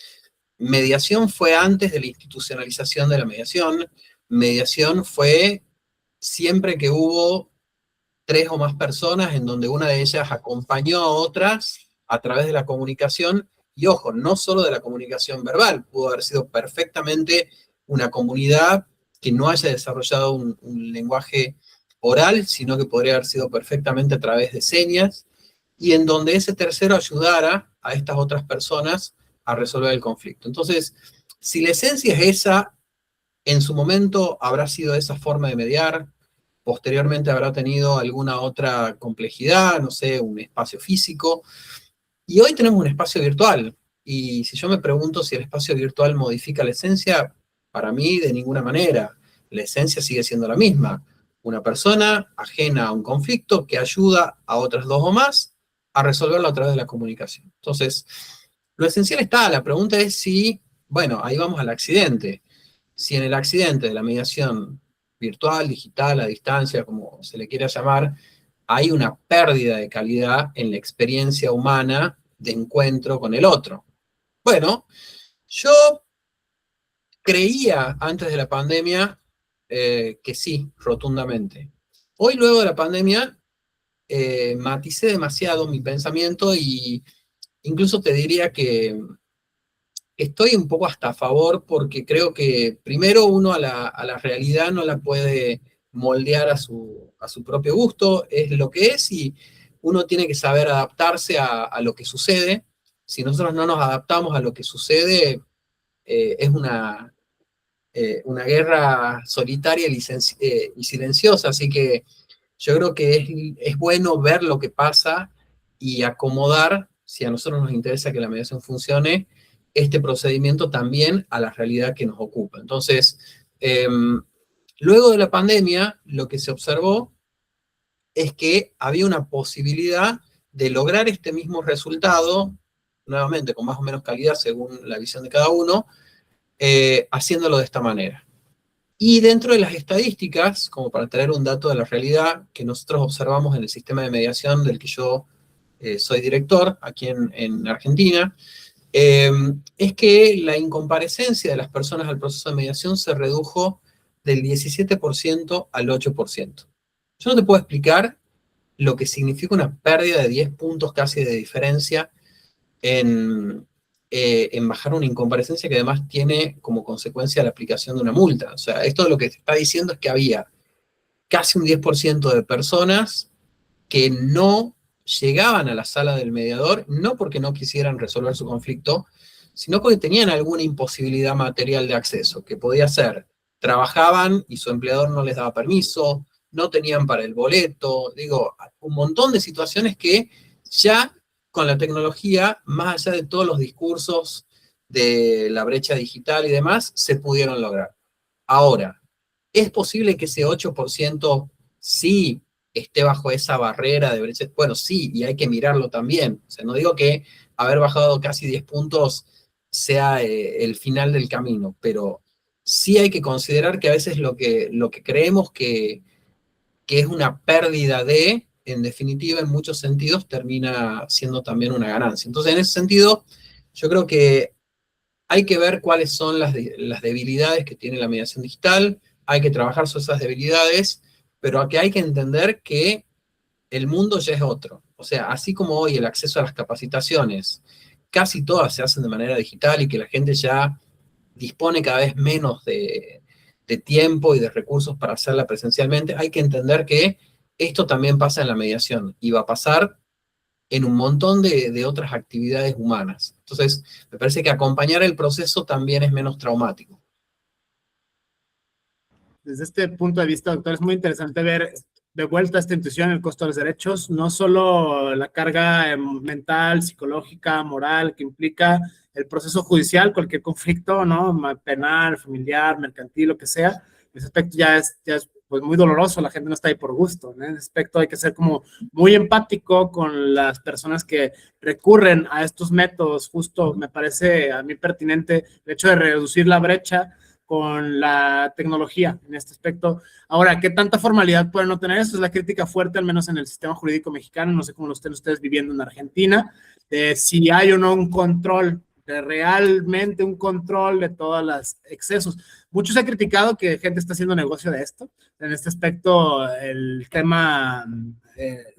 mediación fue antes de la institucionalización de la mediación. Mediación fue siempre que hubo 3 o más personas en donde una de ellas acompañó a otras a través de la comunicación, y ojo, no solo de la comunicación verbal, pudo haber sido perfectamente una comunidad que no haya desarrollado un lenguaje oral, sino que podría haber sido perfectamente a través de señas, y en donde ese tercero ayudara a estas otras personas a resolver el conflicto. Entonces, si la esencia es esa, en su momento habrá sido esa forma de mediar, posteriormente habrá tenido alguna otra complejidad, no sé, un espacio físico, y hoy tenemos un espacio virtual, y si yo me pregunto si el espacio virtual modifica la esencia, para mí de ninguna manera. La esencia sigue siendo la misma. una persona ajena a un conflicto que ayuda a otras dos o más a resolverlo a través de la comunicación. Entonces, lo esencial está, la pregunta es si, bueno, ahí vamos al accidente. Si en el accidente de la mediación virtual, digital, a distancia, como se le quiera llamar, hay una pérdida de calidad en la experiencia humana de encuentro con el otro. Bueno, yo creía antes de la pandemia que sí, rotundamente. Hoy, luego de la pandemia, maticé demasiado mi pensamiento y incluso te diría que estoy un poco hasta a favor porque creo que primero uno a la realidad no la puede moldear a su propio gusto, es lo que es y uno tiene que saber adaptarse a lo que sucede. Si nosotros no nos adaptamos a lo que sucede, es una guerra solitaria y silenciosa, así que yo creo que es bueno ver lo que pasa y acomodar, si a nosotros nos interesa que la mediación funcione, este procedimiento también a la realidad que nos ocupa. Entonces, luego de la pandemia, lo que se observó es que había una posibilidad de lograr este mismo resultado, nuevamente con más o menos calidad según la visión de cada uno, haciéndolo de esta manera. Y dentro de las estadísticas, como para traer un dato de la realidad que nosotros observamos en el sistema de mediación del que yo soy director aquí en Argentina, es que la incomparecencia de las personas al proceso de mediación se redujo del 17% al 8%. Yo no te puedo explicar lo que significa una pérdida de 10 puntos casi de diferencia en bajar una incomparecencia que además tiene como consecuencia la aplicación de una multa. O sea, esto lo que te está diciendo es que había casi un 10% de personas que no llegaban a la sala del mediador, no porque no quisieran resolver su conflicto, sino porque tenían alguna imposibilidad material de acceso, que podía ser, trabajaban y su empleador no les daba permiso, no tenían para el boleto, digo, un montón de situaciones que ya con la tecnología, más allá de todos los discursos de la brecha digital y demás, se pudieron lograr. Ahora, ¿es posible que ese 8% sí esté bajo esa barrera de brecha? Bueno, sí, y hay que mirarlo también. O sea, no digo que haber bajado casi 10 puntos sea el final del camino, pero sí hay que considerar que a veces lo que creemos que es una pérdida en definitiva, en muchos sentidos, termina siendo también una ganancia. Entonces, en ese sentido, yo creo que hay que ver cuáles son las debilidades que tiene la mediación digital, hay que trabajar sobre esas debilidades, pero aquí hay que entender que el mundo ya es otro. O sea, así como hoy el acceso a las capacitaciones, casi todas se hacen de manera digital y que la gente ya dispone cada vez menos de tiempo y de recursos para hacerla presencialmente, hay que entender que esto también pasa en la mediación y va a pasar en un montón de otras actividades humanas. Entonces, me parece que acompañar el proceso también es menos traumático. Desde este punto de vista, doctor, es muy interesante ver de vuelta esta intuición, el costo de los derechos, no solo la carga mental, psicológica, moral que implica el proceso judicial, cualquier conflicto, ¿no? Penal, familiar, mercantil, lo que sea. Ese aspecto ya es pues, muy doloroso, la gente no está ahí por gusto, ¿no? En ese aspecto hay que ser como muy empático con las personas que recurren a estos métodos. Justo me parece a mí pertinente el hecho de reducir la brecha con la tecnología en este aspecto. Ahora, ¿qué tanta formalidad pueden no tener? Eso es la crítica fuerte, al menos en el sistema jurídico mexicano, no sé cómo lo estén ustedes viviendo en Argentina, si hay o no un control, realmente un control de todos los excesos. Muchos han criticado que gente está haciendo negocio de esto. En este aspecto, el tema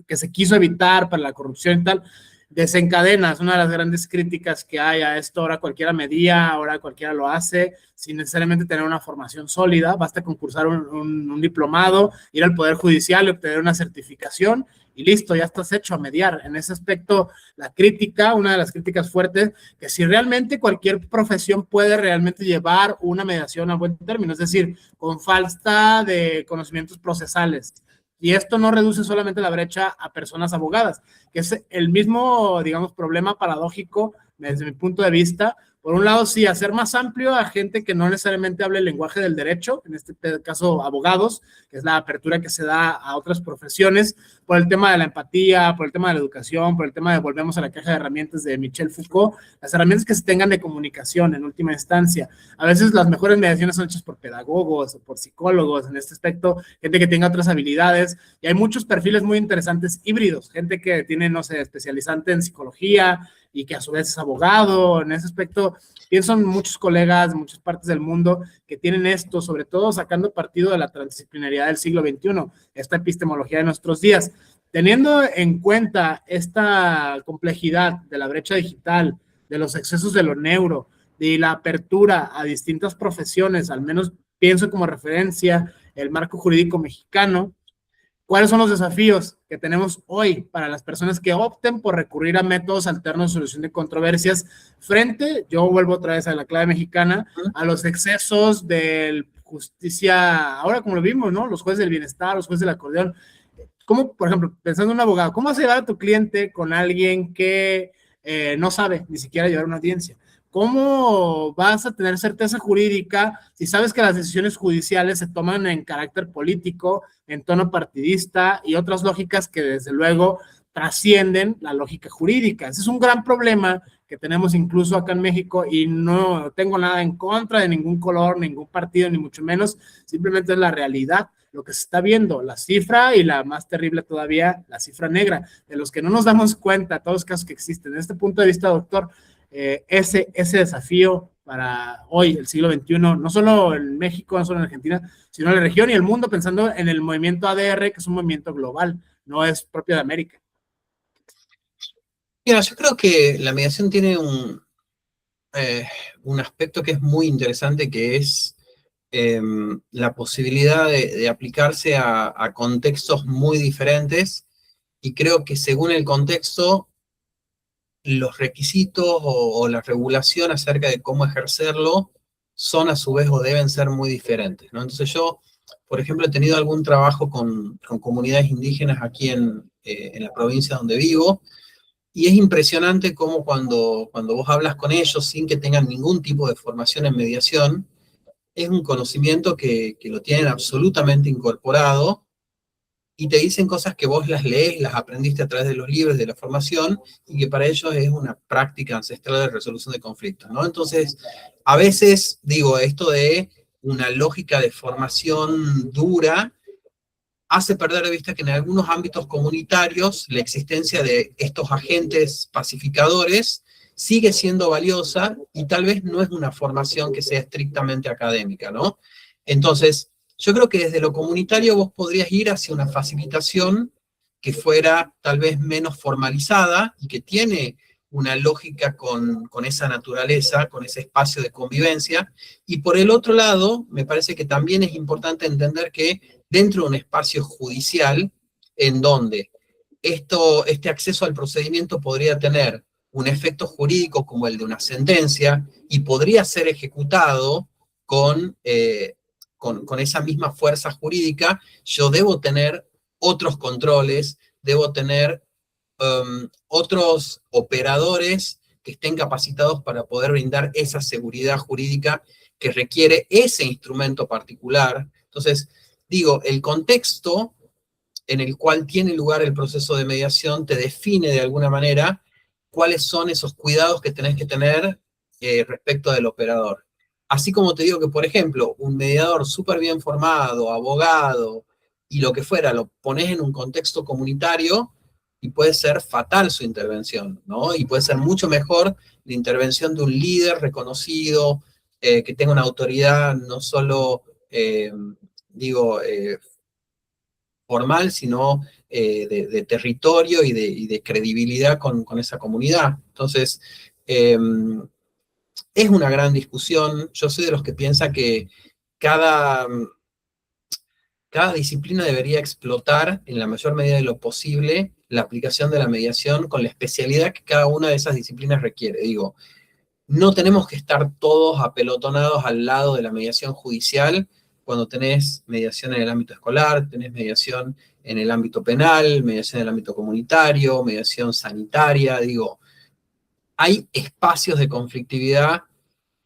que se quiso evitar para la corrupción y tal, desencadena, es una de las grandes críticas que hay a esto. Ahora cualquiera medía, ahora cualquiera lo hace, sin necesariamente tener una formación sólida, basta concursar un diplomado, ir al Poder Judicial y obtener una certificación, y listo, ya estás hecho a mediar. En ese aspecto, la crítica, una de las críticas fuertes, que si realmente cualquier profesión puede realmente llevar una mediación a buen término, es decir, con falta de conocimientos procesales. Y esto no reduce solamente la brecha a personas abogadas, que es el mismo, digamos, problema paradójico desde mi punto de vista, Por un lado, sí, hacer más amplio a gente que no necesariamente hable el lenguaje del derecho, en este caso abogados, que es la apertura que se da a otras profesiones, por el tema de la empatía, por el tema de la educación, por el tema de, volvemos a la caja de herramientas de Michel Foucault, las herramientas que se tengan de comunicación en última instancia. A veces las mejores mediaciones son hechas por pedagogos o por psicólogos en este aspecto, gente que tenga otras habilidades, y hay muchos perfiles muy interesantes híbridos, gente que tiene, no sé, especializante en psicología y que a su vez es abogado. En ese aspecto, pienso en muchos colegas de muchas partes del mundo que tienen esto, sobre todo sacando partido de la transdisciplinariedad del siglo XXI, esta epistemología de nuestros días. Teniendo en cuenta esta complejidad de la brecha digital, de los excesos de lo neuro, de la apertura a distintas profesiones, al menos pienso como referencia el marco jurídico mexicano, ¿cuáles son los desafíos que tenemos hoy para las personas que opten por recurrir a métodos alternos de solución de controversias frente, yo vuelvo otra vez a la clave mexicana, a los excesos de justicia, ahora como lo vimos, ¿no? Los jueces del bienestar, los jueces del acordeón. ¿Cómo, por ejemplo, pensando en un abogado, cómo vas a llevar a tu cliente con alguien que no sabe ni siquiera llevar una audiencia? ¿Cómo vas a tener certeza jurídica si sabes que las decisiones judiciales se toman en carácter político, en tono partidista y otras lógicas que desde luego trascienden la lógica jurídica? Ese es un gran problema que tenemos incluso acá en México, y no tengo nada en contra de ningún color, ningún partido, ni mucho menos, simplemente es la realidad, lo que se está viendo, la cifra, y la más terrible todavía, la cifra negra, de los que no nos damos cuenta, todos los casos que existen. Desde este punto de vista, doctor, ese desafío para hoy, el siglo XXI, no solo en México, no solo en Argentina, sino en la región y el mundo, pensando en el movimiento ADR, que es un movimiento global, no es propio de América. Mira, yo creo que la mediación tiene un aspecto que es muy interesante, que es la posibilidad de aplicarse a contextos muy diferentes, y creo que según el contexto, los requisitos o la regulación acerca de cómo ejercerlo son a su vez o deben ser muy diferentes, ¿no? Entonces yo, por ejemplo, he tenido algún trabajo con comunidades indígenas aquí en la provincia donde vivo, y es impresionante cómo cuando vos hablas con ellos sin que tengan ningún tipo de formación en mediación, es un conocimiento que lo tienen absolutamente incorporado, y te dicen cosas que vos las lees, las aprendiste a través de los libros, de la formación, y que para ellos es una práctica ancestral de resolución de conflictos, ¿no? Entonces, a veces, digo, esto de una lógica de formación dura hace perder de vista que en algunos ámbitos comunitarios la existencia de estos agentes pacificadores sigue siendo valiosa, y tal vez no es una formación que sea estrictamente académica, ¿no? Entonces, yo creo que desde lo comunitario vos podrías ir hacia una facilitación que fuera tal vez menos formalizada y que tiene una lógica con esa naturaleza, con ese espacio de convivencia. Y por el otro lado, me parece que también es importante entender que dentro de un espacio judicial, en donde este acceso al procedimiento podría tener un efecto jurídico como el de una sentencia, y podría ser ejecutado con esa misma fuerza jurídica, yo debo tener otros controles, debo tener otros operadores que estén capacitados para poder brindar esa seguridad jurídica que requiere ese instrumento particular. Entonces, digo, el contexto en el cual tiene lugar el proceso de mediación te define de alguna manera cuáles son esos cuidados que tenés que tener respecto del operador. Así como te digo que, por ejemplo, un mediador súper bien formado, abogado, y lo que fuera, lo pones en un contexto comunitario y puede ser fatal su intervención, ¿no? Y puede ser mucho mejor la intervención de un líder reconocido, que tenga una autoridad no solo, formal, sino de territorio y de credibilidad con esa comunidad. Entonces, es una gran discusión. Yo soy de los que piensa que cada disciplina debería explotar en la mayor medida de lo posible la aplicación de la mediación con la especialidad que cada una de esas disciplinas requiere. Digo, no tenemos que estar todos apelotonados al lado de la mediación judicial cuando tenés mediación en el ámbito escolar, tenés mediación en el ámbito penal, mediación en el ámbito comunitario, mediación sanitaria. Digo, hay espacios de conflictividad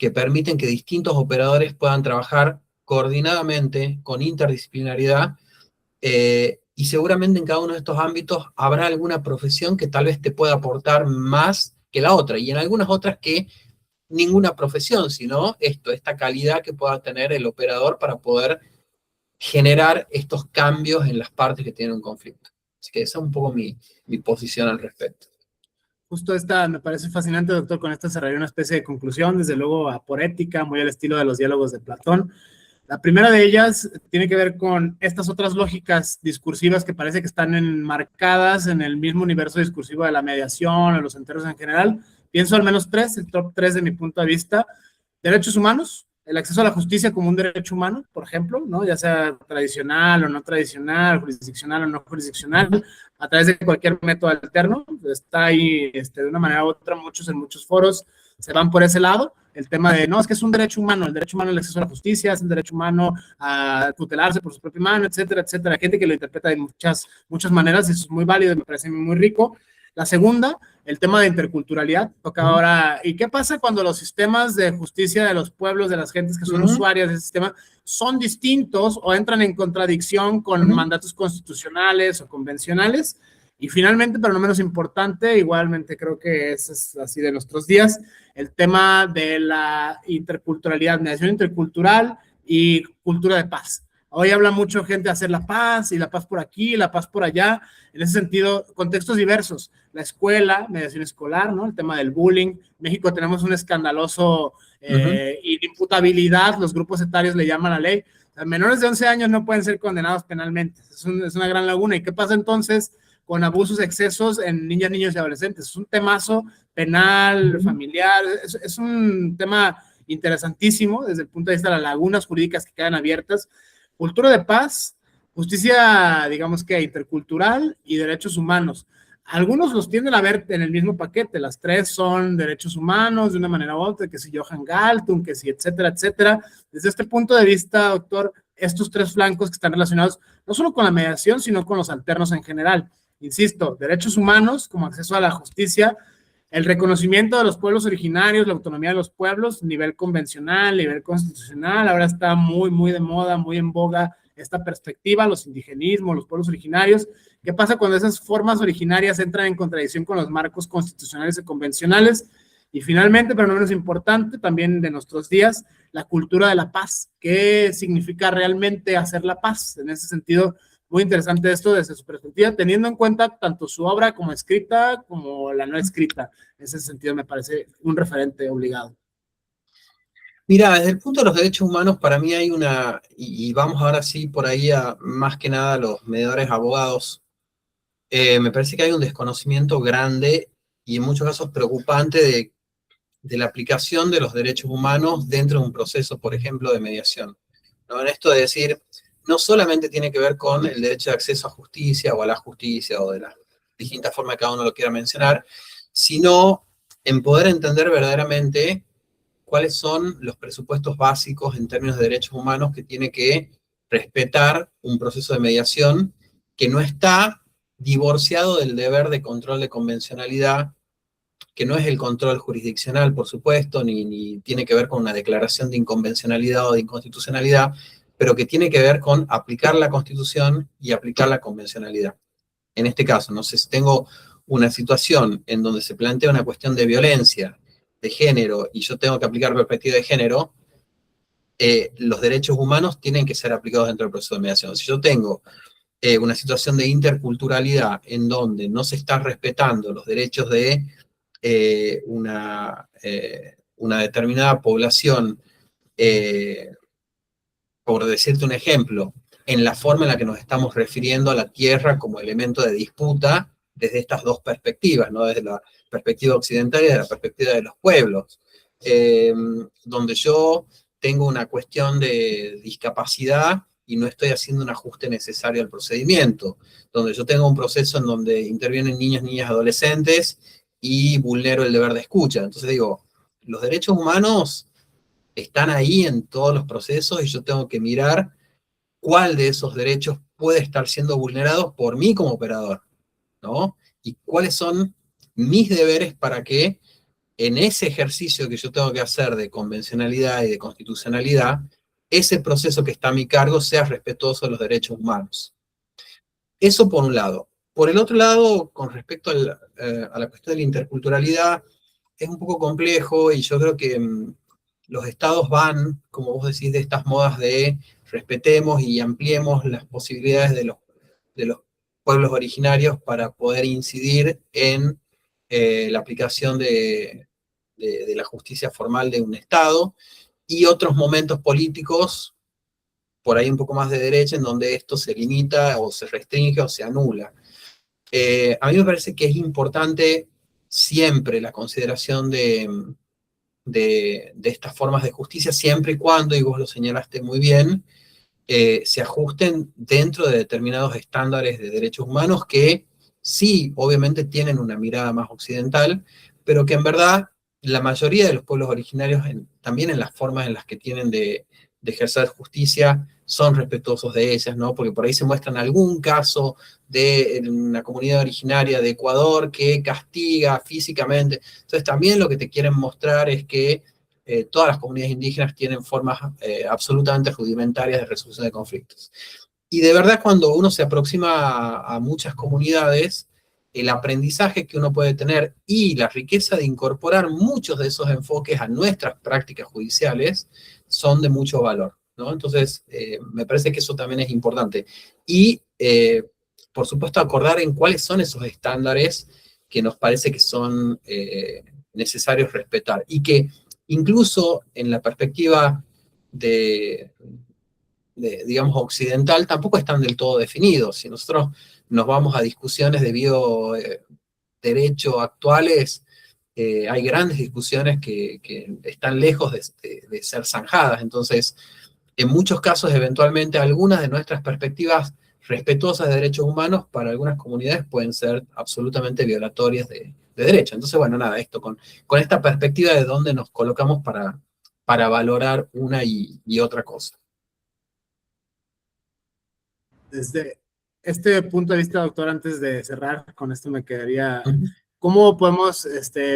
que permiten que distintos operadores puedan trabajar coordinadamente, con interdisciplinaridad, y seguramente en cada uno de estos ámbitos habrá alguna profesión que tal vez te pueda aportar más que la otra, y en algunas otras que ninguna profesión, sino esta calidad que pueda tener el operador para poder generar estos cambios en las partes que tienen un conflicto. Así que esa es un poco mi posición al respecto. Justo esta me parece fascinante, doctor. Con esta cerraría una especie de conclusión, desde luego aporética, muy al estilo de los diálogos de Platón. La primera de ellas tiene que ver con estas otras lógicas discursivas que parece que están enmarcadas en el mismo universo discursivo de la mediación, o los enteros en general. Pienso al menos tres, el top tres de mi punto de vista. Derechos humanos, el acceso a la justicia como un derecho humano, por ejemplo, ¿no? Ya sea tradicional o no tradicional, jurisdiccional o no jurisdiccional, a través de cualquier método alterno. Está ahí de una manera u otra, en muchos foros se van por ese lado. El tema de, no, es que es un derecho humano, el derecho humano al acceso a la justicia, es el derecho humano a tutelarse por su propia mano, etcétera, etcétera. Hay gente que lo interpreta de muchas maneras, y eso es muy válido, me parece muy rico. La segunda, el tema de interculturalidad, toca ahora, ¿y qué pasa cuando los sistemas de justicia de los pueblos, de las gentes que son usuarias de ese sistema, son distintos o entran en contradicción con mandatos constitucionales o convencionales? Y finalmente, pero no menos importante, igualmente creo que es así de nuestros días, el tema de la interculturalidad, mediación intercultural y cultura de paz. Hoy habla mucho gente de hacer la paz, y la paz por aquí, la paz por allá. En ese sentido, contextos diversos. La escuela, mediación escolar, ¿no? El tema del bullying. En México tenemos un escandaloso inimputabilidad, los grupos etarios le llaman a la ley. O sea, menores de 11 años no pueden ser condenados penalmente. Es una gran laguna. ¿Y qué pasa entonces con abusos, excesos en niñas, niños y adolescentes? Es un temazo penal, familiar. Es un tema interesantísimo desde el punto de vista de las lagunas jurídicas que quedan abiertas. Cultura de paz, justicia, digamos que intercultural, y derechos humanos. Algunos los tienden a ver en el mismo paquete. Las tres son derechos humanos de una manera u otra, que si Johan Galtung, que si etcétera, etcétera. Desde este punto de vista, doctor, estos tres flancos que están relacionados no solo con la mediación, sino con los alternos en general. Insisto, derechos humanos como acceso a la justicia, el reconocimiento de los pueblos originarios, la autonomía de los pueblos, nivel convencional, nivel constitucional. Ahora está muy, muy de moda, muy en boga esta perspectiva, los indigenismos, los pueblos originarios. ¿Qué pasa cuando esas formas originarias entran en contradicción con los marcos constitucionales y convencionales? Y finalmente, pero no menos importante, también de nuestros días, la cultura de la paz. ¿Qué significa realmente hacer la paz? En ese sentido, muy interesante esto desde su perspectiva, teniendo en cuenta tanto su obra como escrita como la no escrita. En ese sentido me parece un referente obligado. Mira, desde el punto de los derechos humanos, para mí hay y vamos ahora sí por ahí a más que nada a los mediadores abogados, me parece que hay un desconocimiento grande y en muchos casos preocupante de la aplicación de los derechos humanos dentro de un proceso, por ejemplo, de mediación. ¿No? En esto de decir, no solamente tiene que ver con el derecho de acceso a justicia o a la justicia o de las distintas formas que cada uno lo quiera mencionar, sino en poder entender verdaderamente cuáles son los presupuestos básicos en términos de derechos humanos que tiene que respetar un proceso de mediación que no está divorciado del deber de control de convencionalidad, que no es el control jurisdiccional, por supuesto, ni tiene que ver con una declaración de inconvencionalidad o de inconstitucionalidad, pero que tiene que ver con aplicar la Constitución y aplicar la convencionalidad. En este caso, no sé si tengo una situación en donde se plantea una cuestión de violencia de género y yo tengo que aplicar perspectiva de género, los derechos humanos tienen que ser aplicados dentro del proceso de mediación. Si yo tengo una situación de interculturalidad en donde no se están respetando los derechos de una determinada población, por decirte un ejemplo, en la forma en la que nos estamos refiriendo a la tierra como elemento de disputa desde estas dos perspectivas, ¿no? Desde la perspectiva occidental y desde la perspectiva de los pueblos, donde yo tengo una cuestión de discapacidad y no estoy haciendo un ajuste necesario al procedimiento, donde yo tengo un proceso en donde intervienen niños, niñas, adolescentes y vulnero el deber de escucha. Entonces digo, los derechos humanos están ahí en todos los procesos y yo tengo que mirar cuál de esos derechos puede estar siendo vulnerado por mí como operador, ¿no? Y cuáles son mis deberes para que en ese ejercicio que yo tengo que hacer de convencionalidad y de constitucionalidad, ese proceso que está a mi cargo sea respetuoso de los derechos humanos. Eso por un lado. Por el otro lado, con respecto a la cuestión de la interculturalidad, es un poco complejo y yo creo que los estados van, como vos decís, de estas modas de respetemos y ampliemos las posibilidades de los pueblos originarios para poder incidir en la aplicación de la justicia formal de un estado, y otros momentos políticos, por ahí un poco más de derecha, en donde esto se limita o se restringe o se anula. A mí me parece que es importante siempre la consideración de estas formas de justicia, siempre y cuando, y vos lo señalaste muy bien, se ajusten dentro de determinados estándares de derechos humanos que sí, obviamente tienen una mirada más occidental, pero que en verdad la mayoría de los pueblos originarios, también en las formas en las que tienen de ejercer justicia, son respetuosos de ellas, ¿no? Porque por ahí se muestran algún caso de una comunidad originaria de Ecuador que castiga físicamente. Entonces también lo que te quieren mostrar es que todas las comunidades indígenas tienen formas absolutamente rudimentarias de resolución de conflictos. Y de verdad, cuando uno se aproxima a muchas comunidades, el aprendizaje que uno puede tener y la riqueza de incorporar muchos de esos enfoques a nuestras prácticas judiciales son de mucho valor, ¿no? Entonces, me parece que eso también es importante. Y, por supuesto, acordar en cuáles son esos estándares que nos parece que son necesarios respetar. Y que incluso en la perspectiva digamos, occidental, tampoco están del todo definidos. Si nosotros nos vamos a discusiones de bioderecho actuales, hay grandes discusiones que están lejos de ser zanjadas. Entonces, en muchos casos, eventualmente, algunas de nuestras perspectivas respetuosas de derechos humanos para algunas comunidades pueden ser absolutamente violatorias de derecho. Entonces, bueno, nada, esto con esta perspectiva de dónde nos colocamos para valorar una y otra cosa. Desde este punto de vista, doctor, antes de cerrar, con esto me quedaría, ¿cómo podemos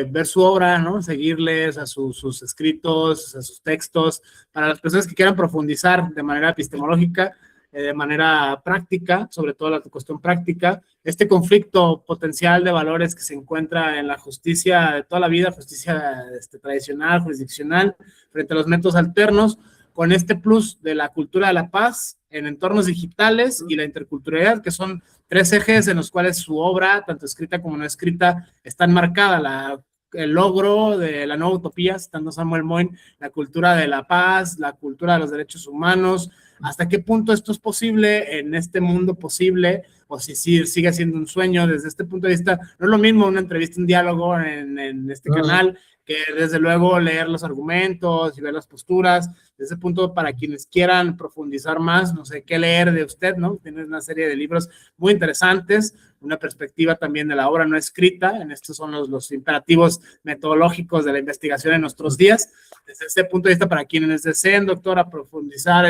ver su obra, ¿no? Seguirles a sus escritos, a sus textos, para las personas que quieran profundizar de manera epistemológica, de manera práctica, sobre todo la cuestión práctica, este conflicto potencial de valores que se encuentra en la justicia de toda la vida, justicia tradicional, jurisdiccional, frente a los métodos alternos, con este plus de la cultura de la paz en entornos digitales y la interculturalidad, que son tres ejes en los cuales su obra, tanto escrita como no escrita, está enmarcada. El logro de la nueva utopía, citando Samuel Moyn, la cultura de la paz, la cultura de los derechos humanos, hasta qué punto esto es posible en este mundo posible, o si sigue siendo un sueño desde este punto de vista. No es lo mismo una entrevista, un diálogo en este canal, que desde luego leer los argumentos y ver las posturas. Desde ese punto, para quienes quieran profundizar más, no sé qué leer de usted, ¿no? Tiene una serie de libros muy interesantes, una perspectiva también de la obra no escrita, en estos son los imperativos metodológicos de la investigación en nuestros días. Desde ese punto de vista, para quienes deseen, doctora, profundizar,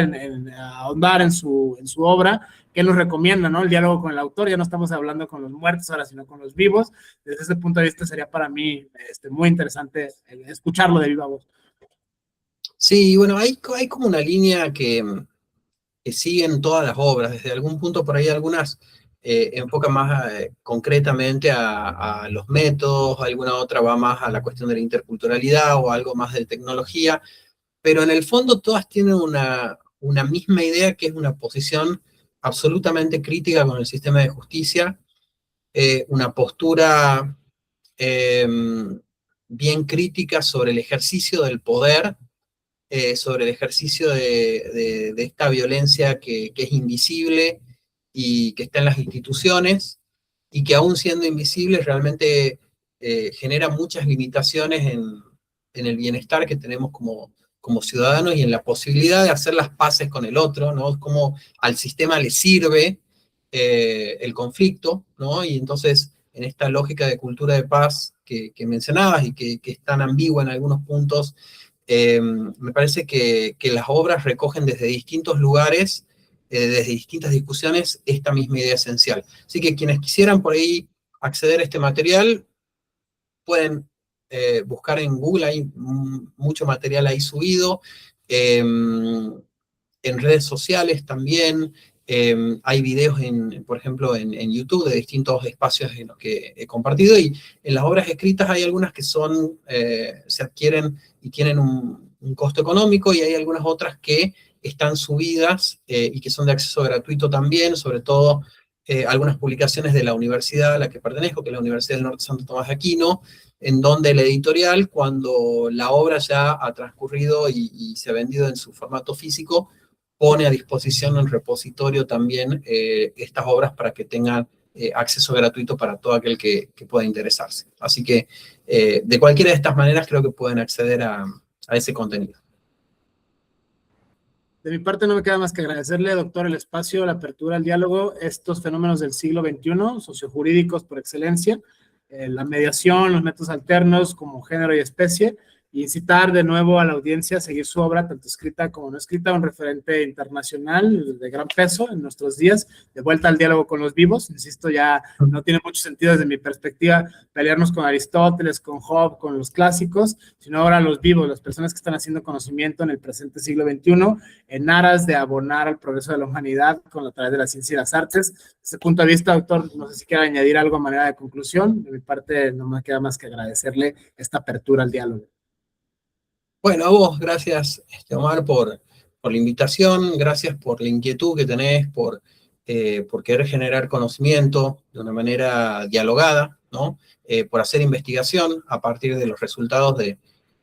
ahondar en su obra, ¿qué nos recomienda, no? El diálogo con el autor, ya no estamos hablando con los muertos ahora, sino con los vivos. Desde ese punto de vista sería para mí muy interesante escucharlo de viva voz. Sí, bueno, hay como una línea que siguen todas las obras. Desde algún punto por ahí algunas enfocan más concretamente a los métodos, alguna otra va más a la cuestión de la interculturalidad o algo más de tecnología, pero en el fondo todas tienen una misma idea, que es una posición absolutamente crítica con el sistema de justicia, una postura bien crítica sobre el ejercicio del poder, sobre el ejercicio de esta violencia que es invisible y que está en las instituciones, y que aún siendo invisible realmente genera muchas limitaciones en el bienestar que tenemos como ciudadanos y en la posibilidad de hacer las paces con el otro, ¿no? Como al sistema le sirve el conflicto, ¿no? Y entonces, en esta lógica de cultura de paz que mencionabas y que es tan ambigua en algunos puntos, me parece que las obras recogen desde distintos lugares, desde distintas discusiones, esta misma idea esencial. Así que quienes quisieran por ahí acceder a este material pueden buscar en Google, hay mucho material ahí subido, en redes sociales también, hay videos, por ejemplo, en YouTube de distintos espacios en los que he compartido, y en las obras escritas hay algunas que se adquieren y tienen un costo económico, y hay algunas otras que están subidas y que son de acceso gratuito también, sobre todo algunas publicaciones de la universidad a la que pertenezco, que es la Universidad del Norte Santo Tomás de Aquino, en donde el editorial, cuando la obra ya ha transcurrido y se ha vendido en su formato físico, pone a disposición en repositorio también estas obras para que tengan acceso gratuito para todo aquel que pueda interesarse. Así que de cualquiera de estas maneras creo que pueden acceder a ese contenido. De mi parte no me queda más que agradecerle, doctor, el espacio, la apertura, el diálogo, estos fenómenos del siglo XXI, sociojurídicos por excelencia, la mediación, los métodos alternos como género y especie, y incitar de nuevo a la audiencia a seguir su obra, tanto escrita como no escrita, un referente internacional de gran peso en nuestros días, de vuelta al diálogo con los vivos. Insisto, ya no tiene mucho sentido desde mi perspectiva pelearnos con Aristóteles, con Hobbes, con los clásicos, sino ahora los vivos, las personas que están haciendo conocimiento en el presente siglo XXI, en aras de abonar al progreso de la humanidad a través de la ciencia y las artes. Desde ese punto de vista, doctor, no sé si quiere añadir algo a manera de conclusión. De mi parte, no me queda más que agradecerle esta apertura al diálogo. Bueno, a vos, gracias, Omar, por la invitación, gracias por la inquietud que tenés, por querer generar conocimiento de una manera dialogada, ¿no? Por hacer investigación a partir de los resultados de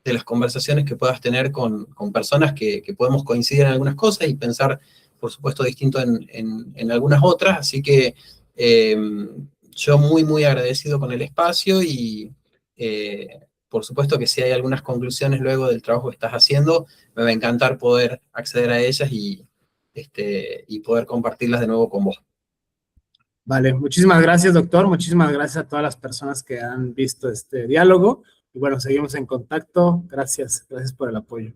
las conversaciones que puedas tener con personas que podemos coincidir en algunas cosas y pensar, por supuesto, distinto en algunas otras. Así que yo muy agradecido con el espacio y por supuesto que si hay algunas conclusiones luego del trabajo que estás haciendo, me va a encantar poder acceder a ellas y poder compartirlas de nuevo con vos. Vale, muchísimas gracias, doctor. Muchísimas gracias a todas las personas que han visto este diálogo. Y bueno, seguimos en contacto. Gracias por el apoyo.